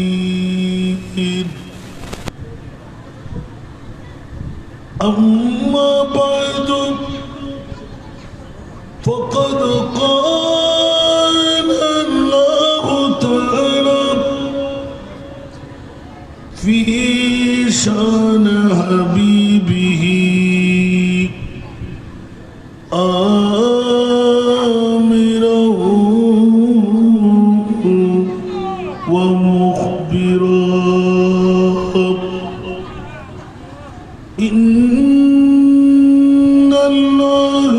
أجمعين أما بعد فقد قال الله تعالى في شان حبيبه آمرا ومخبرا إن الله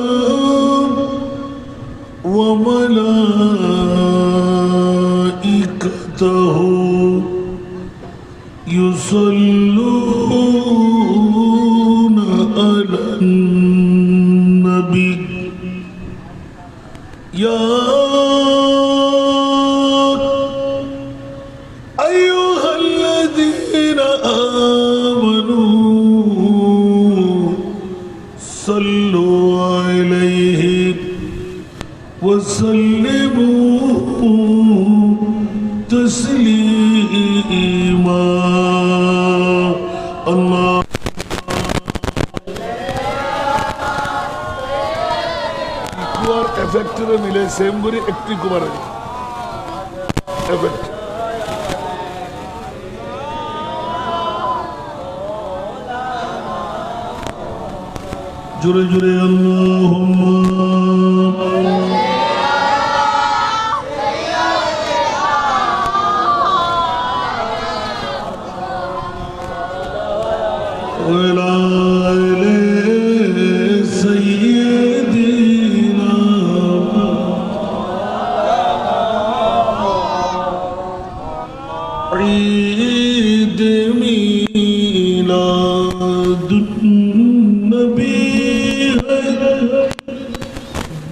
وملائكته يصلون على النبي يا أيها الذين آمنوا صلوا عليه وسلموا تسليما الله ইকুয়ার এফেক্টরে মিলে সেম করে একটি কুমার এফেক্ট জোরে জোরে আল্লাহুম্মা عيد ميلاد النبي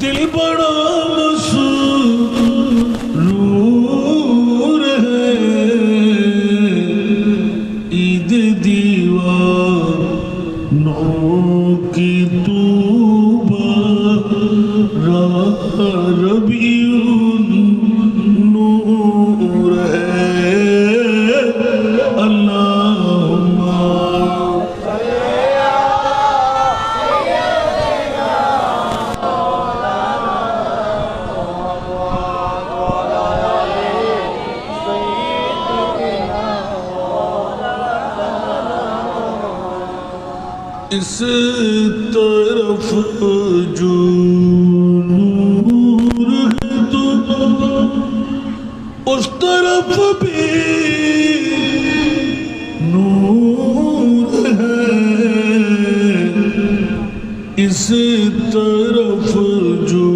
दिल बड़ा मसरूर है ईद दीवानों की तूबा रबीउन नूर है अल्लाहुम्मा इस तरफ जो नूर है तो उस तरफ भी नूर है इस तरफ जो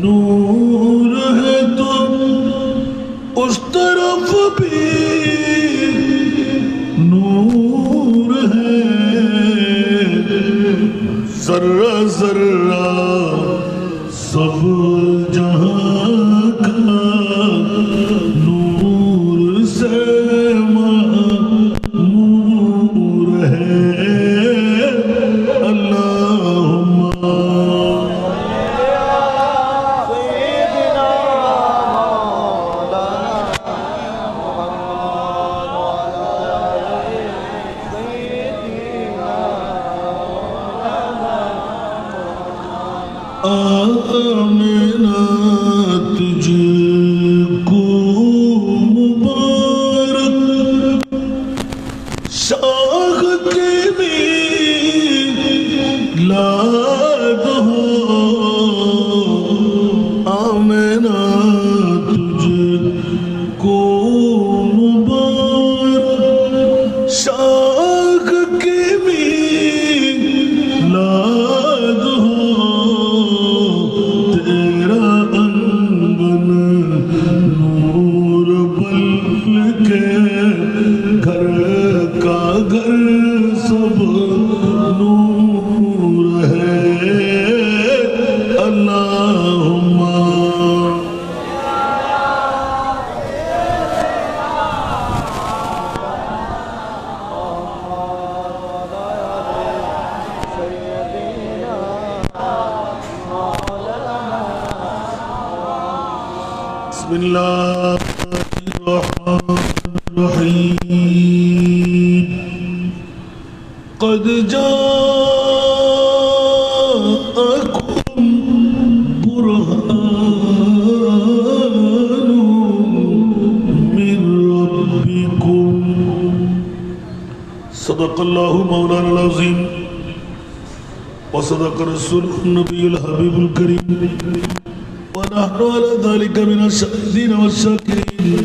नूर है तो उस तरफ भी नूर है जर्रा जर्रा सब जहां का नूर से मामूर है अल्लाहुम्मा आमिना तुझको मुबारक शाख के मिलाद हो आमिना तुझको मुबारक शाख के मिलाद हो तेरा بسم الله الرحمن الرحيم قد جاءكم برهان من ربكم صدق الله مولانا العظيم وصدق رسوله النبي الحبيب الكريم ونحن على ذلك من الشاهدين والشاكرين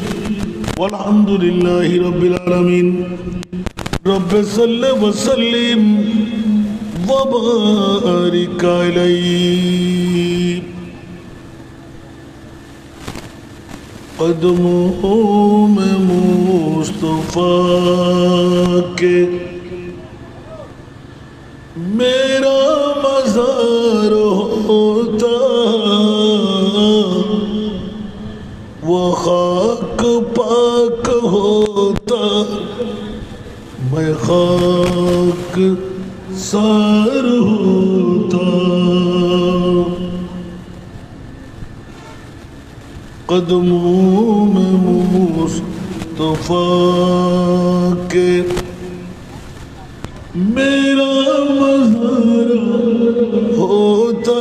والحمد لله رب العالمين رب صل وسلم وبارك عليه قدموں میں مصطفیٰ کے میرا مزار ہوتا وہ خاک پاک ہوتا میں خاک سار ہوتا قدموں میں مصطفیٰ کے میرا مزار ہوتا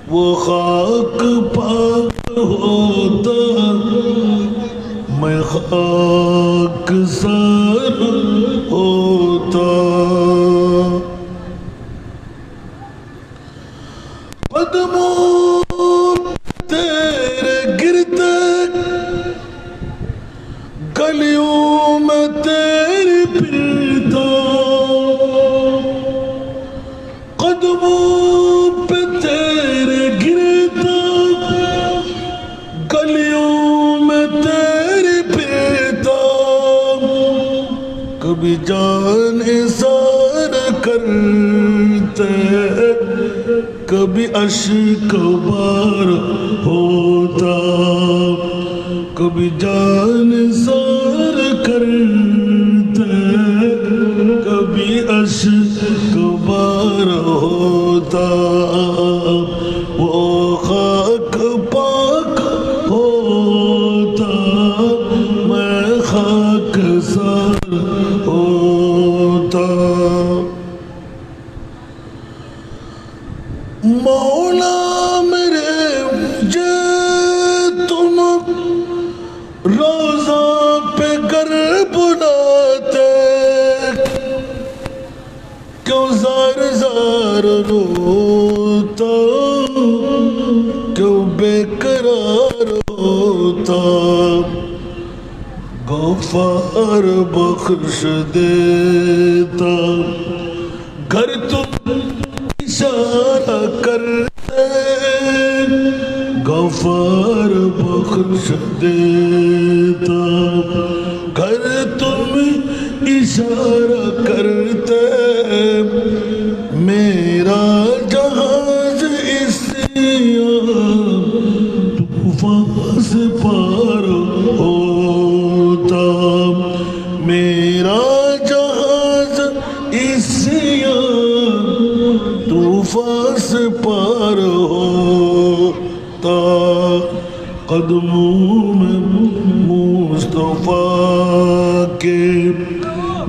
وہ خاک پاک ہوتا میں خاک سار ہوتا قدموں تیرے گرتے گلیوں میں تیری پھرتا قدموں پہ تیرے گرتا گلیوں میں تیری پھرتا کبھی جان اظہار کرتے کبھی اشک بار ہوتا کبھی جان اظہار کرتے کبھی اشک بار ہوتا وہ خاک پاک ہوتا میں خاک سار ہوتا مولا میرے مجھے تم روزہ پہ گر بلاتے کیوں زار زار روتا کیوں بے قرار ہوتا غفار بخش دیتا گر تم اشارہ کرتے غفار بخش دیتا گر تم اشارہ کرتے میرا جہاز طوفان سے پار ہوتا میرا جہاز طوفان سے پار ہوتا قدموں میں مصطفیٰ کے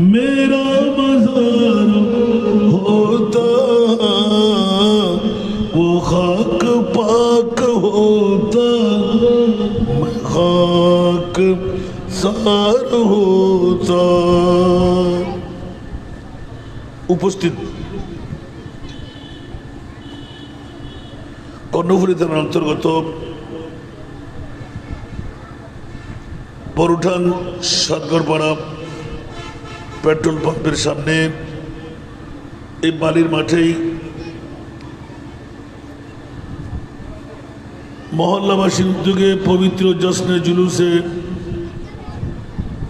میرا مزار ہوتا وہ خاک پاک ہوتا میں خاک سار ہوتا উপস্থিত কর্ণফুলী থানার অন্তর্গত বড়ুঠান সাতগড়পাড়া পেট্রোল পাম্পের সামনে এই বালির মাঠেই মহল্লাবাসীর উদ্যোগে পবিত্র জশ্নে জুলুসে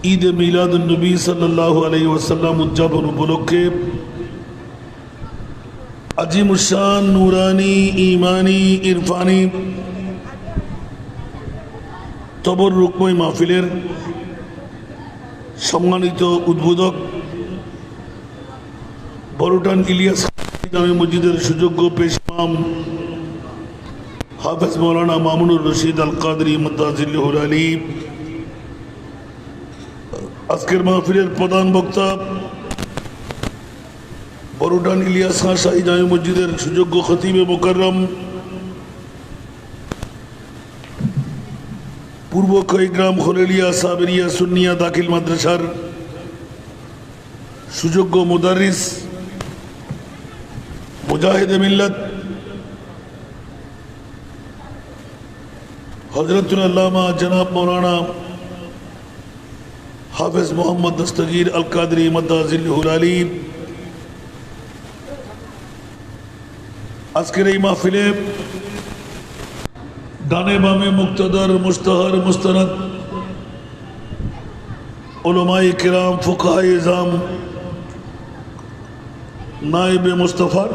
ঈদে মিলাদুন নবী সাল্লাল্লাহু আলাইহি ওয়াসাল্লাম উদযাপন উপলক্ষে আজিমুশান নুরানি ইমানি ইরফানি তবররুকময় মাহফিলের সম্মানিত উদ্বোধক বড়ুঠান ইলিয়াস জামে মসজিদের সুযোগ্য পেশ ইমাম হাফেজ মৌলানা মামুনুর রশিদ আল কাদরি মুতাজিল্লুহুল আলী। আজকের মাহফিলের প্রধান বক্তা বরুডান ইলিয়াস খান শাহী জামে মসজিদের সুযোগ্য খতিবে মুকাররম, পূর্ব খৈগ্রাম খলেলিয়া সাবেরিয়া সুন্নিয়া দাখিল মাদ্রাসার সুযোগ্য মুদারিস, মুজাহিদে মিল্লাত হযরতুল আল্লামা জনাব মৌলানা হাফেজ মোহাম্মদ দস্তগীর আল কাদরি মুতাজিল্লুহুল আলী। আজকের এই মাহফিলে ডানে বামে মুক্তদার মুস্তাহার মুস্তানাদ উলামায়ে কিরাম ফুকাহায়ে ইজাম নায়েবে মুস্তাফার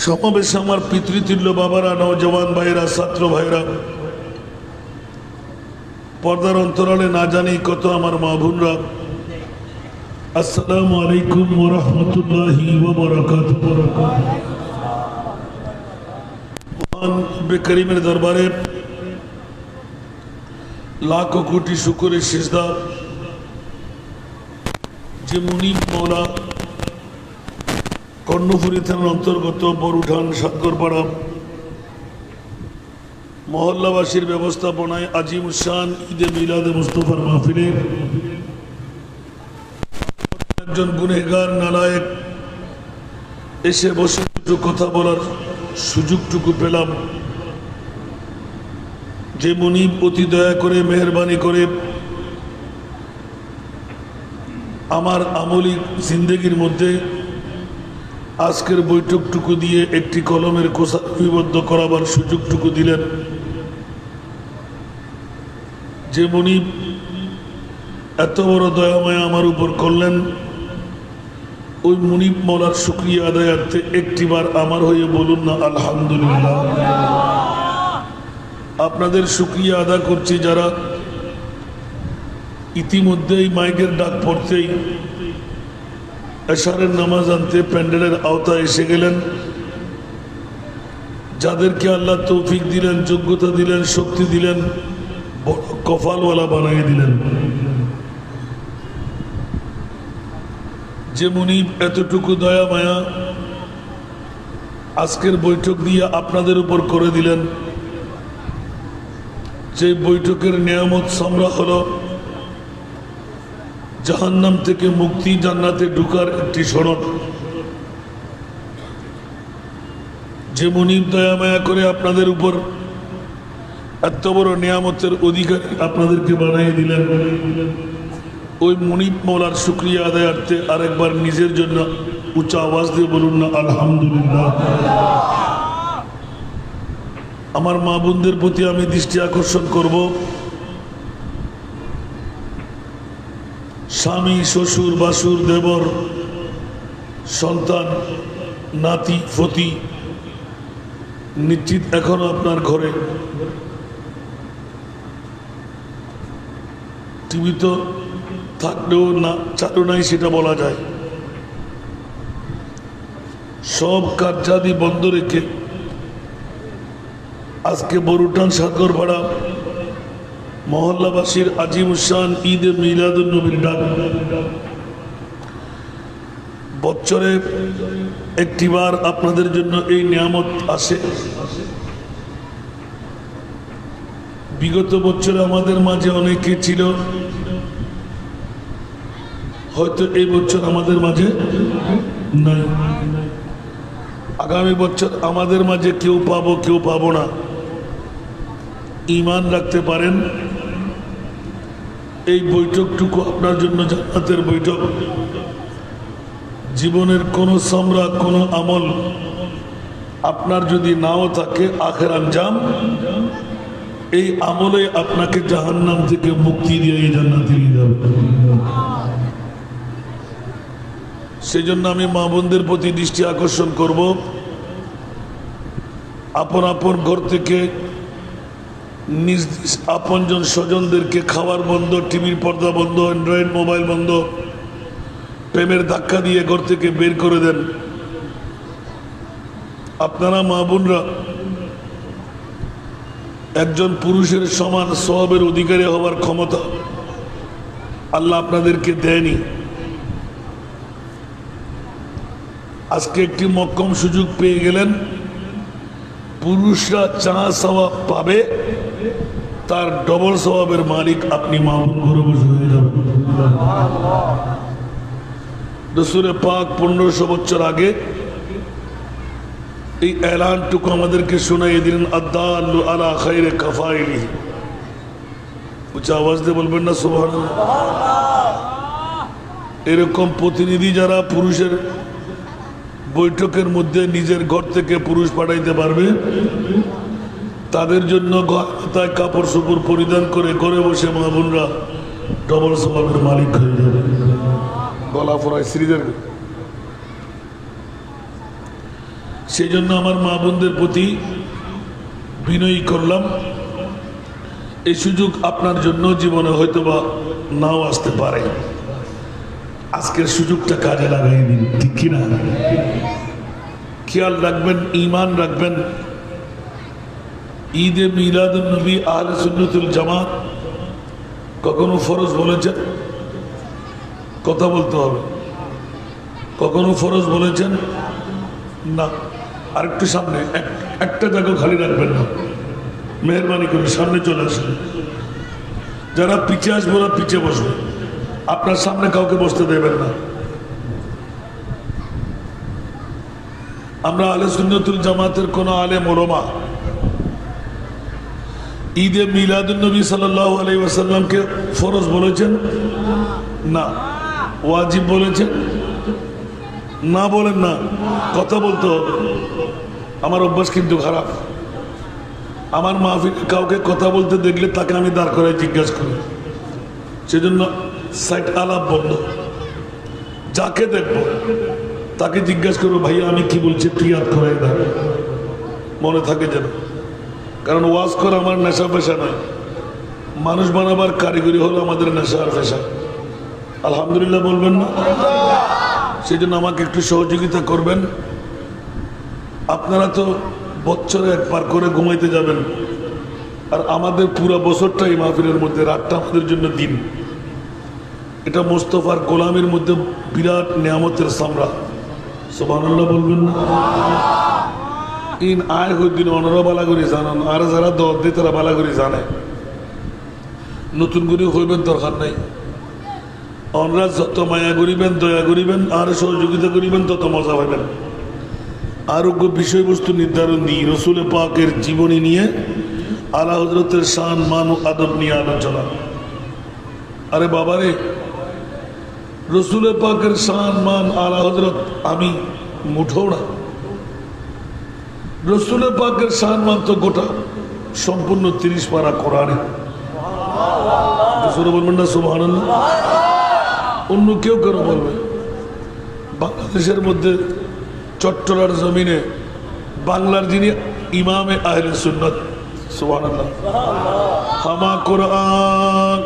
সমাবেশে আমার পিতৃতুল্য বাবারা, নওজওয়ান ভাইরা, ছাত্র ভাইরা, পর্দার অন্তরালে না জানি কত আমার মা বোনরা, আসসালামু আলাইকুম ওয়া রাহমাতুল্লাহি ওয়া বারাকাতুহু। মহান রব্বে করিমের দরবারে লাখো কোটি শুকরের সিজদা, যে মুনিব মওলা কর্ণফুলী থানার অন্তর্গত বরুঠান সাতগরপাড়া মহল্লাবাসীর ব্যবস্থাপনায় আজিমুশান ঈদে মিলাদে মুস্তফার মাহফিলে একজন গুনেহগার নালায়েক এসে বসে দুটো কথা বলার সুযোগটুকু পেলাম। যে মুনিব অতি দয়া করে মেহরবানি করে আমার আমলি জিন্দেগির মধ্যে আজকের বৈঠকটুকু দিয়ে একটি কলমের কোষা লিপিবদ্ধ করাবার সুযোগটুকু দিলেন, যে মুনিব এত বড় দয়াময় আমার উপর করলেন, ওই মুনিব মওলার শুকরিয়া আদায়ার্থে একটিবার আমার হয়ে বলুন না আলহামদুলিল্লাহ। আপনাদের শুকরিয়া আদা করছি যারা ইতিমধ্যেই মাইকের ডাক পড়তেই এশারের নামাজ আনতে প্যান্ডেলের আওতায় এসে গেলেন, যাদেরকে আল্লাহ তৌফিক দিলেন, যোগ্যতা দিলেন, শক্তি দিলেন, বড় কপালওয়ালা বানিয়ে দিলেন। যে মুনিব এতটুকু দয়া মায়া আজকের বৈঠক দিয়ে আপনাদের উপর করে দিলেন, যে বৈঠকের নিয়ামত সামরা হলো জাহান্নাম থেকে মুক্তি, জান্নাতে ঢুকার একটি সনদ। যে মুনিব দয়া মায়া করে আপনাদের উপর এত বড় নিয়ামতের অধিকারী আপনাদেরকে বানিয়ে দিলেন, ওই মুনিব মওলার শুকরিয়া আদায়ার্থে আরেকবার নিজের জন্য উচ্চ আওয়াজ দিয়ে বলুন না আলহামদুলিল্লাহ। আমার মা বোনদের প্রতি আমি দৃষ্টি আকর্ষণ করব, স্বামী, শ্বশুর, বাসুর, দেবর, সন্তান, নাতি, ফতি নিশ্চিত এখনো আপনার ঘরে টিভি তো থাকলেও না চালু নাই সেটা বলা যায়। সব কার্যাদি বন্ধ রেখে আজকে বরুটান সাগরপাড়া মহল্লাবাসীর আজিমুশান ঈদে মিলাদুন নবীর ডাক। বছরে একটিবার আপনাদের জন্য এই নিয়ামত আসে। বিগত বছরে আমাদের মাঝে অনেকে ছিল, হয়তো এই বছর আমাদের মাঝে নাই। আগামী বছর আমাদের মাঝে কেউ পাবো কেউ পাবো না। ঈমান রাখতে পারেন এই বৈঠকটুকু আপনার জন্য জান্নাতের বৈঠক। জীবনের কোনো সামরা, কোনো আমল আপনার যদি নাও থাকে, আখের আঞ্জাম এই আমলে আপনাকে জাহান্নাম থেকে মুক্তি দিয়ে এই জান্নাতে নিয়ে যাবে। সেই জন্য আমি মা বোনদের প্রতি দৃষ্টি আকর্ষণ করব, আপন আপন ঘর থেকে নিজ আপনজন স্বজনদেরকে খাওয়ার বন্ধ, টিভির পর্দা বন্ধ, অ্যান্ড্রয়েড মোবাইল বন্ধ, প্রেমের ধাক্কা দিয়ে ঘর থেকে বের করে দেন। আপনারা মা বোনরা একজন পুরুষের সমান সওয়াবের অধিকারী হওয়ার ক্ষমতা আল্লাহ আপনাদেরকে দেয়নি। আজকে একটি মক্কম সুযোগ পেয়ে গেলেন, পুরুষরা যা সওয়াব পাবে তার ডবল সওয়াবের মালিক আপনি মা বোন ঘরে বসে হয়ে যাবেন। রাসূল পাক 1500 বছর আগে এই এলানটুকু আমাদেরকে শোনাইয়ে দিলেন, আদাল্লু আলা খায়রি কাফাইলিহি। উচ্চ আওয়াজ দিয়ে বলবেন না সুবহানাল্লাহ। এরকম প্রতিনিধি যারা পুরুষের বৈঠকের মধ্যে নিজের ঘর থেকে পুরুষ পাঠাইতে পারবে, তাদের জন্য গলায় কাপড় চোপড় পরিধান করে ঘরে বসে মা বোনরা ডবল সওয়াবের মালিক হয়ে যাবে। গলা ফোড়ায় স্ত্রীদের। সেই জন্য আমার মা বোনদের প্রতি বিনয়ী করলাম, এই সুযোগ আপনার জন্য জীবনে হয়তোবা নাও আসতে পারে, আজকের সুযোগটা কাজে লাগাই দিন, ঠিক কিনা? খেয়াল রাখবেন, ঈমান রাখবেন। ঈদে মিলাদুন নবী আহলে সুন্নাতুল জামাত কখনো ফরজ বলেছেন? কথা বলতে হবে। কখনো ফরজ বলেছেন? না। আরেকটু সামনে, একটা জায়গা খালি রাখবেন না, মেহরবানি করে সামনে চলে আসেন। যারা পিছিয়ে আসবে ওরা পিছিয়ে বসবে, আপনার সামনে কাউকে বসতে দেবেন না। আমরা আহলে সুন্নাতুল জামাতের কোন আলেম ওলামা ঈদে মিলাদুন নবী সাল্লাল্লাহু আলাইহি ওয়াসাল্লামকে ফরজ বলেছেন? না। ওয়াজিব বলেছেন? না। বলেন না, কথা বলতে হবে। আমার অভ্যাস কিন্তু খারাপ। আমার মাহফিলে কাউকে কথা বলতে দেখলে তাকে আমি দাঁড় করে জিজ্ঞাসা করি, সেজন্য সাইড আলাপ বন্ধ। যাকে দেখবো তাকে জিজ্ঞাসা করবো, ভাইয়া আমি কি বলছি তুই ইয়াদ করে দেখ, মনে থাকে যেন। কারণ ওয়াজ করা আমার নেশা পেশা নয়, মানুষ বানাবার কারিগরি হলো আমাদের নেশা আর পেশা। আলহামদুলিল্লাহ বলবেন না? সেই জন্য আমাকে একটু সহযোগিতা করবেন। আপনারা তো বছরে একবার করে ঘুমাইতে যাবেন, আর আমাদের পুরো বছরটাই মাহফিলের মধ্যে, রাতটা আমাদের জন্য দিন। এটা মোস্তফার গোলামের মধ্যে বিরাট নিয়ামতের সামরা। সুবহানাল্লাহ বলবেন না? ইন আয় দিন অনরা বালা করে জানান, আর যারা দর দিয়ে তারা বালা করে জানে। নতুন করে হইবেন দরকার নাই। অনরা যত মায়া করিবেন, দয়া করিবেন আর সহযোগিতা করিবেন, তত মজা পাবেন। আরোগ্য বিষয়বস্তু নির্ধারণ দিই, রসুল পাকের জীবনী নিয়ে, আলা হযরতের শান মান ও আদব নিয়ে আলোচনা। আরে বাবারে, রসুল পাকের শান মান আলা হযরত আমি মুঠো না। রসুল পাকের শান মান তো গোটা সম্পূর্ণ 30 পারা কোরআনে। বলবেন না সুবহানাল্লাহ? অন্য কেউ কেন বলবে? বাংলাদেশের মধ্যে চট্টলার জমিনে বাংলার যিনি ইমামে আহলে সুন্নাত, সুবহানাল্লাহ, হামা কোরআন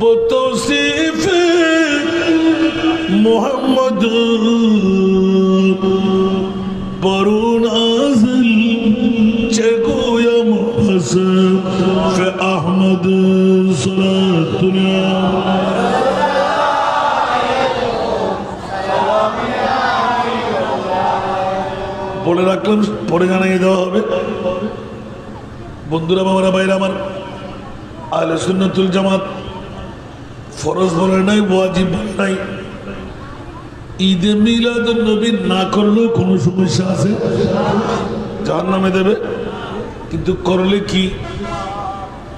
বতৌসিফ মোহাম্মদ বরুনাজিল চেগোয়াম হাসফ আহমদ সালাতুল্লাহ। বলে রাখলাম, পরে জানিয়ে দেওয়া হবে। বন্ধুরা, বাবারা, বাইরে আমার, আহলে সুন্নাতুল জামাত ফরজ বলে নাই, ওয়াজিব বলে নাই। ঈদে মিলাদুন নবী না করলেও কোনো সমস্যা আছে? জাহান্নামে দেবে, কিন্তু করলে কি?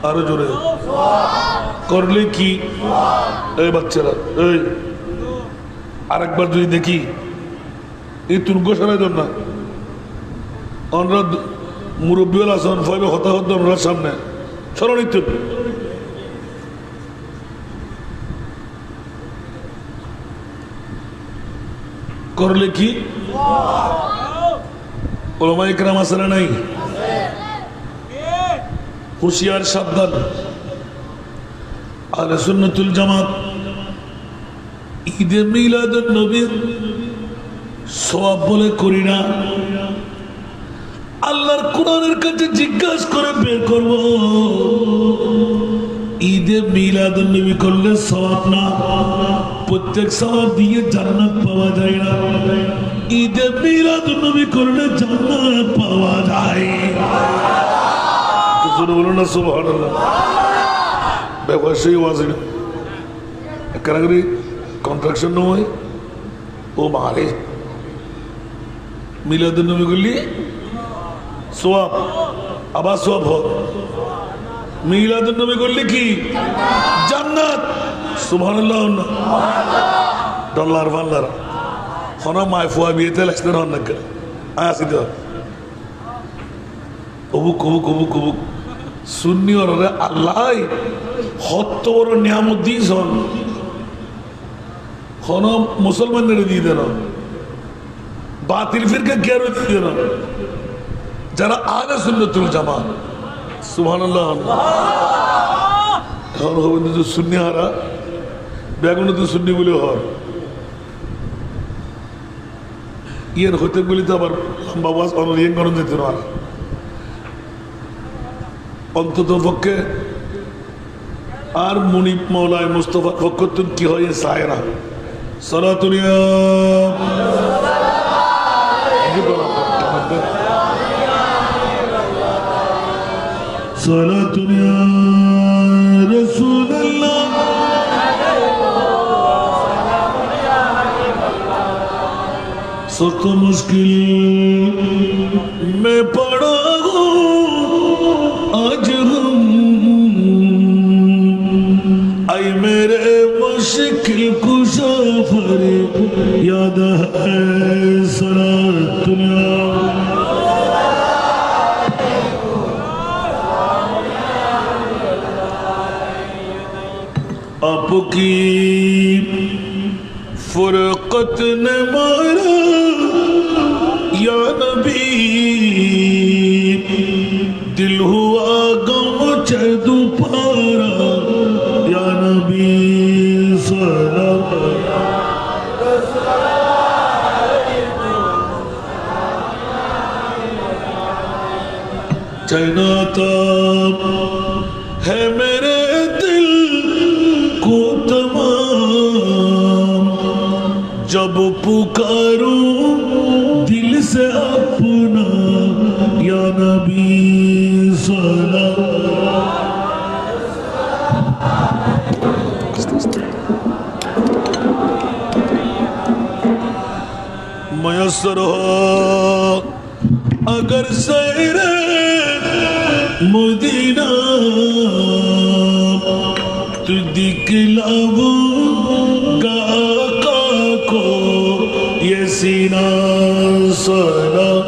আরো জোরে করলে কি? এই বাচ্চারা, এই আরেকবার যদি দেখি, এই তুর্গ সারাই দেন না। আমরা মুরব্বীল আসন ফাইবে হতাহত আমরা সামনে স্মরণিত করলে কি? ওলামা ইকরাম আছে না নাই? হুঁশিয়ার, সাবধান। আহলে সুন্নাতুল জামাত ঈদে মিলাদুন নবীর সওয়াব বলে করি না, আল্লাহর কোরআনের কাছে জিজ্ঞাসা করে বের করব। ঈদে মিলাদুন নবী করলে সওয়াব না, প্রত্যেক সওয়াব দিয়ে জান্নাত পাওয়া যায় না। ঈদে মিলাদুন নবী করলে জান্নাত পাওয়া যায়। কিছু বলো না সুবহানাল্লাহ। ব্যবসায়ী ওয়াজ কারাগরি কন্ট্রাকশন নয় ও মারে মিলাদুন নবী করলি সওয়াব, আবার সওয়াব হোক। মিলাদুন নবী করলে কি জান্নাত। সুবহানাল্লাহ। ডলার ফাল্লার হন মাইফুয়া বিয়েতে লাগতে হন না আসি তো কবুক কবুক কবুক কবুক সুন্নি ওরা আল্লাহ হত বড় নিয়ামত দিস হন হন মুসলমানদের দিয়ে দেন, বাতিল ফিরকা কেন দিয়ে দেন, যারা আহলে সুন্নাতুল জামাত। সুবহানাল্লাহ। এখন হবেন তো সুন্নি হারা বেগুন তো সুন্নি বলে হর ইয়ের হতে বলি তো আবার লম্বা বাস অনিয়ন করেন যেত না। অন্তত পক্ষে আর মুনিব মৌলায় মুস্তফা ফখরুদ্দিন কি হয় সায়রা সালাতুনিয়া সালাতুনিয়া রাসূলুল্লাহ सख्त मुश्किल में पड़ा हूँ आज हम, आई मेरे मुश्किल कुशा फरे याद है सारा दुनिया। आपकी फुरकत ने मारा या नबी, दिल हुआ गम चैदू पारा या नबी सलाम। चैनाता है मेरे दिल को तमाम, जब पुकारूं दिल से अपना या नबी सलाम। मयसर हो अगर सैरे मदीना तू दिखलाऊंगा आका को ये सीना सलाम।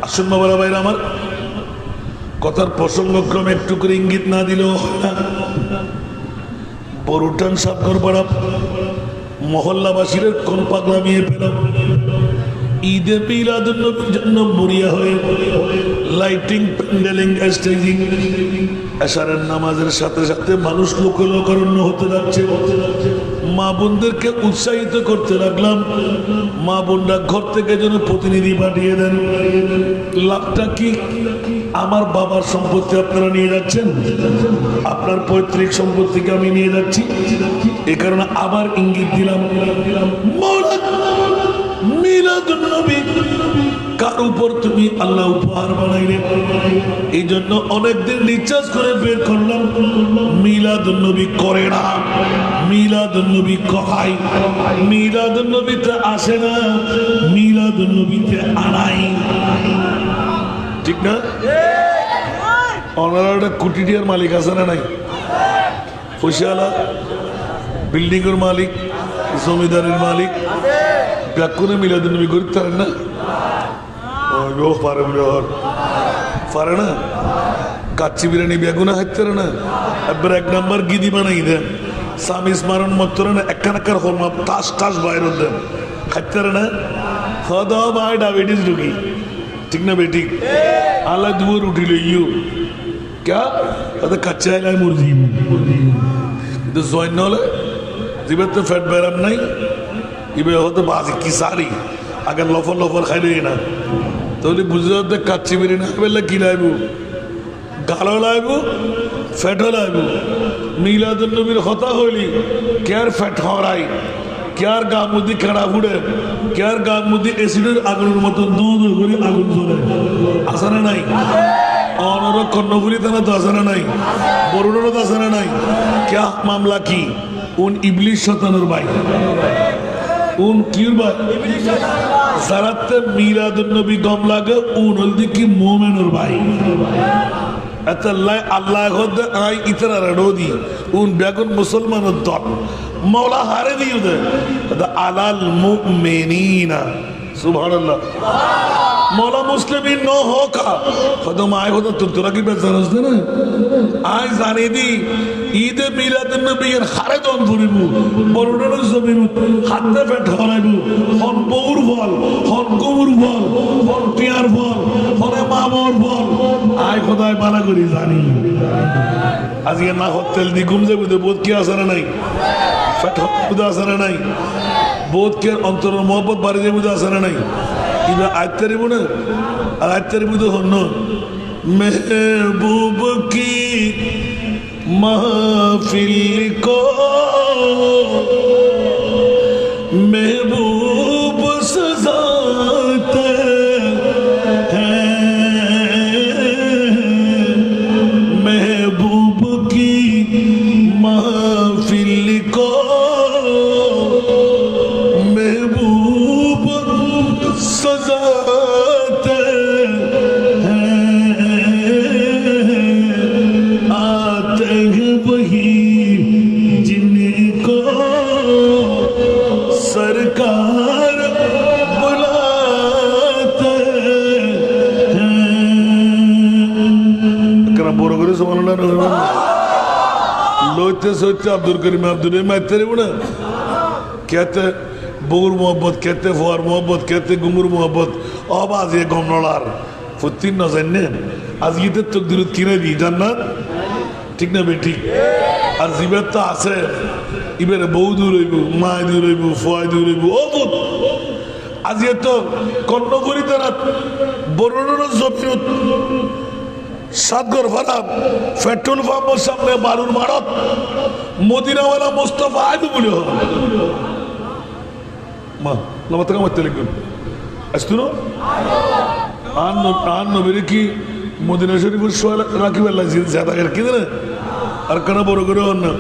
আসুন বাবারা ভাইরা আমার, কথার প্রসঙ্গক্রমে একটু করে ইঙ্গিত না দিলেও হয় না। বরুটান সাবগর পাড়া মহল্লাবাসীর কোন পাগলামিয়ে পেলাম। ঈদে মিলাদুন নবীর জন্য মরিয়া হয়ে লাইটিং, প্যান্ডেলিং, স্টেজিং, এশারের নামাজের সাথে সাথে মানুষ লোকলোকারণ্য হতে যাচ্ছে। মা বোনদেরকে উৎসাহিত করতে লাগলাম, মা বোনরা ঘর থেকে যেন প্রতিনিধি পাঠিয়ে দেন। লাভটা কি? আমার বাবার সম্পত্তি আপনারা নিয়ে যাচ্ছেন, আপনার পৈতৃক সম্পত্তিকে আমি নিয়ে যাচ্ছি। এ কারণে আবার ইঙ্গিত দিলাম, মিলাদুন নবী কার উপর তুমি আল্লাহ উপহার বানাইলে। এই জন্য অনেকদিন রিচার্জ করে বের করলাম, মিলাদুন নবী করে না, মিলাদুন নবী কহাই, মিলাদুন নবীতে আসে না, মিলাদুন নবীতে আনাই। ঠিক না? ওনারা একটা কোটি টাকার মালিক আছে না নাই? পয়সাওয়ালা, বিল্ডিং এর মালিক, জমিদারের মালিক, ব্যাকুনে মিলাদুন নবী করতে পারেন না? পারে না? কাচ্চি বিরিয়ানি বেগুনা হাইতে না, একবার এক নাম্বার গিদি বানাই দেন, স্বামী স্মারণ মতো না, একখানাকার হলমা তাস টাস বাইর দেন, খাইতে না। খাওয়া দাওয়া ভাই ডায়াবেটিস ঢুকি, ঠিক না বেটি? আল্লাহ দুয়ার উঠিল ইউ क्या कहते कच्चा है मुर्गी কিন্তু জয়েন হলে জিবের তো ফ্যাট ব্যারাম নাই ইবে হতে বাজি কি সারি আগে লফর লফর খাইলে না তাহলে বুঝতে হতে কাচ্চি বেরি না বেলা কি লাইব গালো লাইব ফ্যাটও লাইব মিলাদুন নবীর কথা হইলি কেয়ার ফ্যাট হরাই কেয়ার গা মুদি খেড়া ফুড়ে কেয়ার গা মুদি এসিডের আগুনের মতো দো দো করে আগুন জ্বলে আসানা নাই অনর কর্ণফুলি থানা তো আসানা নাই বরুণেরও তো আসানা নাই क्या मामला की उन इबलिस शैतानुर भाई उन क्यों भाई ज़रात मीरादुन नबी गम लागे उन हल्दी की मोमेनुर भाई अतल्ला अल्लाह खुद आई इतना रडोदी उन बेगुन मुसलमान उद्दौर मौला हारे दी उधर द अलाल मुमिनीना सुभान अल्लाह मौला मुस्लिमीन नो होगा खुदा माय खुदा तुरतुरा की बेजार उसने ना आज जाने दी ईद मिलादुन नबी यार खारे तो अंधुरीबू बरुड़े ज़मीनू हाथे पे ठहराइबू हन बोर बॉल हन कुमर बॉल हन टियार बॉल हन मामोर बॉल आज खुदा बाला करी जानी आज ये ना होटल दी घूमने बुधे बहुत क्या असर नहीं फट बुधा असर नहीं बहुत क्या अंतर मोहब्बत बारे जे बुधा असर नहीं इबे आयतरी बुने आयतरी बुधे होनो महबूब की महफिल को महबूब सजाते हैं महबूब की महफिल को महबूब सजाते सरकार बुलाते हैं बोरो करे सुभान अल्लाह लोते सोचते अब्दुल करीम अब्दुल मैं तेरे बुना कहते बोर मोहब्बत कहते फुआर मोहब्बत कहते गुमुर मोहब्बत अब आज ये गमनलार फुत्तीन न जाने आज ये तो तकदीरत किने दी जन्नत ठीक ना बेटी আর জিবের তো আছে ইবেরে বউ দূর হইব মা দূর হইব ফুয়াই দূর হইব ও বুত আজি তো কর্ণপুরী তারা বরুণের জমিনত সাতগর ফারাম পেট্রোল পাম্পের সামনে বালুর মারত মদিনাওয়ালা মুস্তাফা আইদু বলে হবে মা নামাতে কামাতে লিখুন আসতো না আন নবীর কি মদিনা শরীফের সোয়াল রাখিবার লাগছে জাদা করে কি জানে আর কেন বড় করে না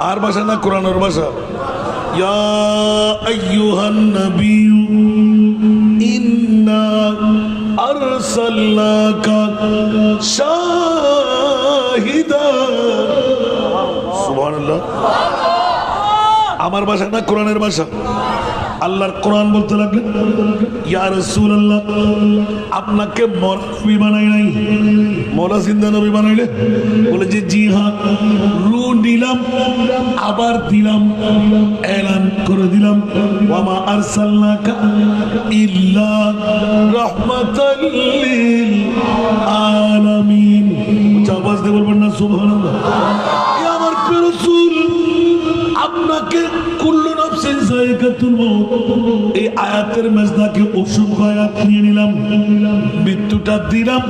আর ভাষা না কোরআনের ভাষা ইয়া আইয়ুহান নাবিয়্যু ইন্না আরসালনাকা শাহিদা সুবহানাল্লাহ আমার ভাষা না কোরআনের ভাষা আল্লাহর কোরআন বলতে লাগলেন ইয়া রাসূলুল্লাহ আপনাকে নবী বানাই নাই মওলা জিন্দা নবী বানাইলে বলে যে জি হ্যাঁ রূহ দিলাম আবার দিলাম এলান করে দিলাম ওয়া মা আরসালনাকা ইল্লা রাহমাতাল লিল আলামিন আওয়াজ দিয়ে বলবেন না সুবহানাল্লাহ ই আমার প্রিয় রাসূল আপনাকে কুল্লু নাফসিন যায়কাতুল মাউত এই আয়াতের মেজদাকে অসংখ্য আয়াত নিয়ে নিলাম মৃত্যুটা দিলাম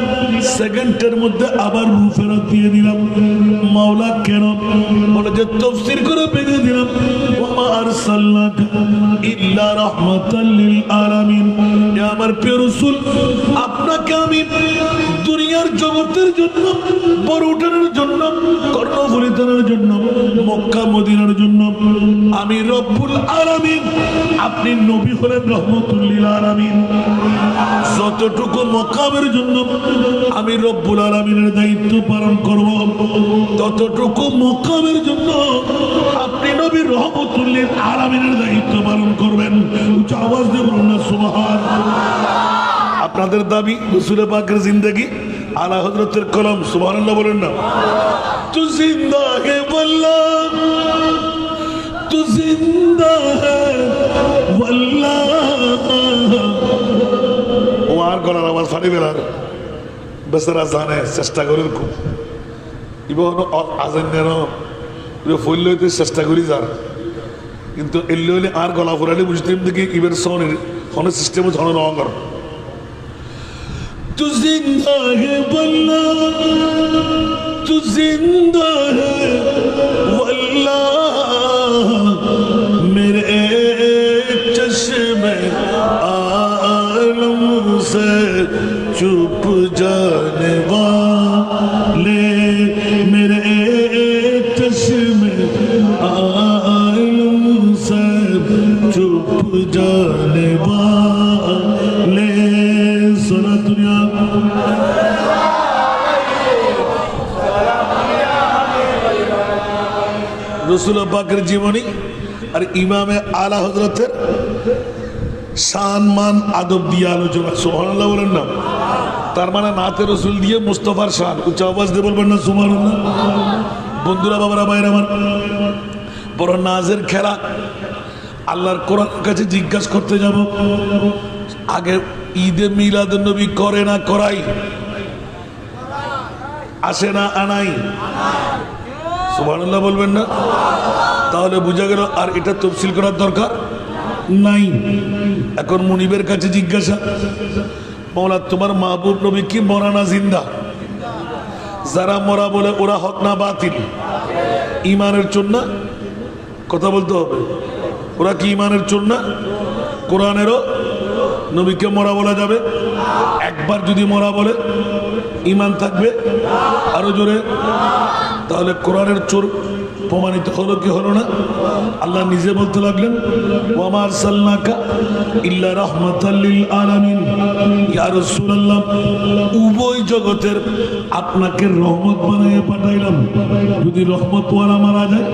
সেকেন্ডের মধ্যে আবার রূহ ফেরত দিয়ে দিলাম মাওলা কেন বলে যে তাফসীর করে বেঁধে দিলাম ওয়া মা আরসালনাকা ইল্লা রাহমাতাল লিল আলামিন হে আমার প্রিয় রাসূল আপনাকে আমি দুনিয়ার জগতের জন্য বড় উঠানোর জন্য কর্ণফুলিতানোর জন্য মক্কা মদিনার জন্য আমি রব্বুল আলামিন আপনি নবী হলেন রহমতুল লিল আলামিন যতটুকু মকামের জন্য আমি রব্বুল আলামিনের দায়িত্ব পালন করব ততটুকু মকামের জন্য আপনি নবী রহমতুল লিল আলামিনের দায়িত্ব পালন করবেন উচ্চ আওয়াজ দিয়ে বলুন না সুবহানাল্লাহ আপনাদের দাবি রাসূল পাকের জিন্দেগি আলা হযরতের কলম সুবহানাল্লাহ বলেন না তু জিন্দা হে বল্লাহ तू जिंदा है वल्लाह ওয়ার গলার আওয়াজ ফাটি বেরার বেচারা জানে চেষ্টা করেন খুব ইবন আজান্যের ফল হইতে চেষ্টা করি যার কিন্তু এলে হইলে আর গলা ফুরালে বুঝতে দেখি ইবের সনের হনের সিস্টেম ধরনের অঙ্গর তু জিন্দা হে বল্লা তু জিন্দা হে বল্লা মেরে চশমে আলম সে চুপ जाने वाले मेरे चश्मे आलम से चुप जाने वाले सुना दुनिया रसूल पाकेर जीवनी और इमामे आला हजरतेर शान मान आदब दिए आलोचना सुबहानाल्लाह बोलें ना তার মানে নাতে রসুল দিয়ে মুস্তফার শান উচ্চ আওয়াজ দিয়ে বলবেন না সুবহানাল্লাহ বন্ধুরা বাবারা ভাইরা আমার বড় নাজের খেলা আল্লাহর কোরআনের কাছে জিজ্ঞাসা করতে যাব আগে ঈদে মিলাদুন নবী করে না করাই আসে না আনাই সুবহানাল্লাহ বলবেন না তাহলে বুঝা গেল আর এটা তফসিল করার দরকার নাই এখন মুনিবের কাছে জিজ্ঞাসা মৌলা তোমার মাহবুব নবী কি মরা না জিন্দা যারা মরা বলে ওরা হক না বাতিল ইমানের চোর না কথা বলতে হবে ওরা কি ইমানের চোর না কোরআনেরও নবীকে মরা বলা যাবে একবার যদি মরা বলে ইমান থাকবে আরো জোরে তাহলে কোরআনের চোর প্রমাণিত হলো কি হলো না আল্লাহ নিজে বলতে লাগলেন ওয়া মা আরসালনাকা ইল্লা রাহমাতাল লিল আলামিন ইয়া রাসূলুল্লাহ উভয় জগতের আপনাকে রহমত বানিয়ে পাঠাইলাম যদি রহমত ওয়ালা মারা যায়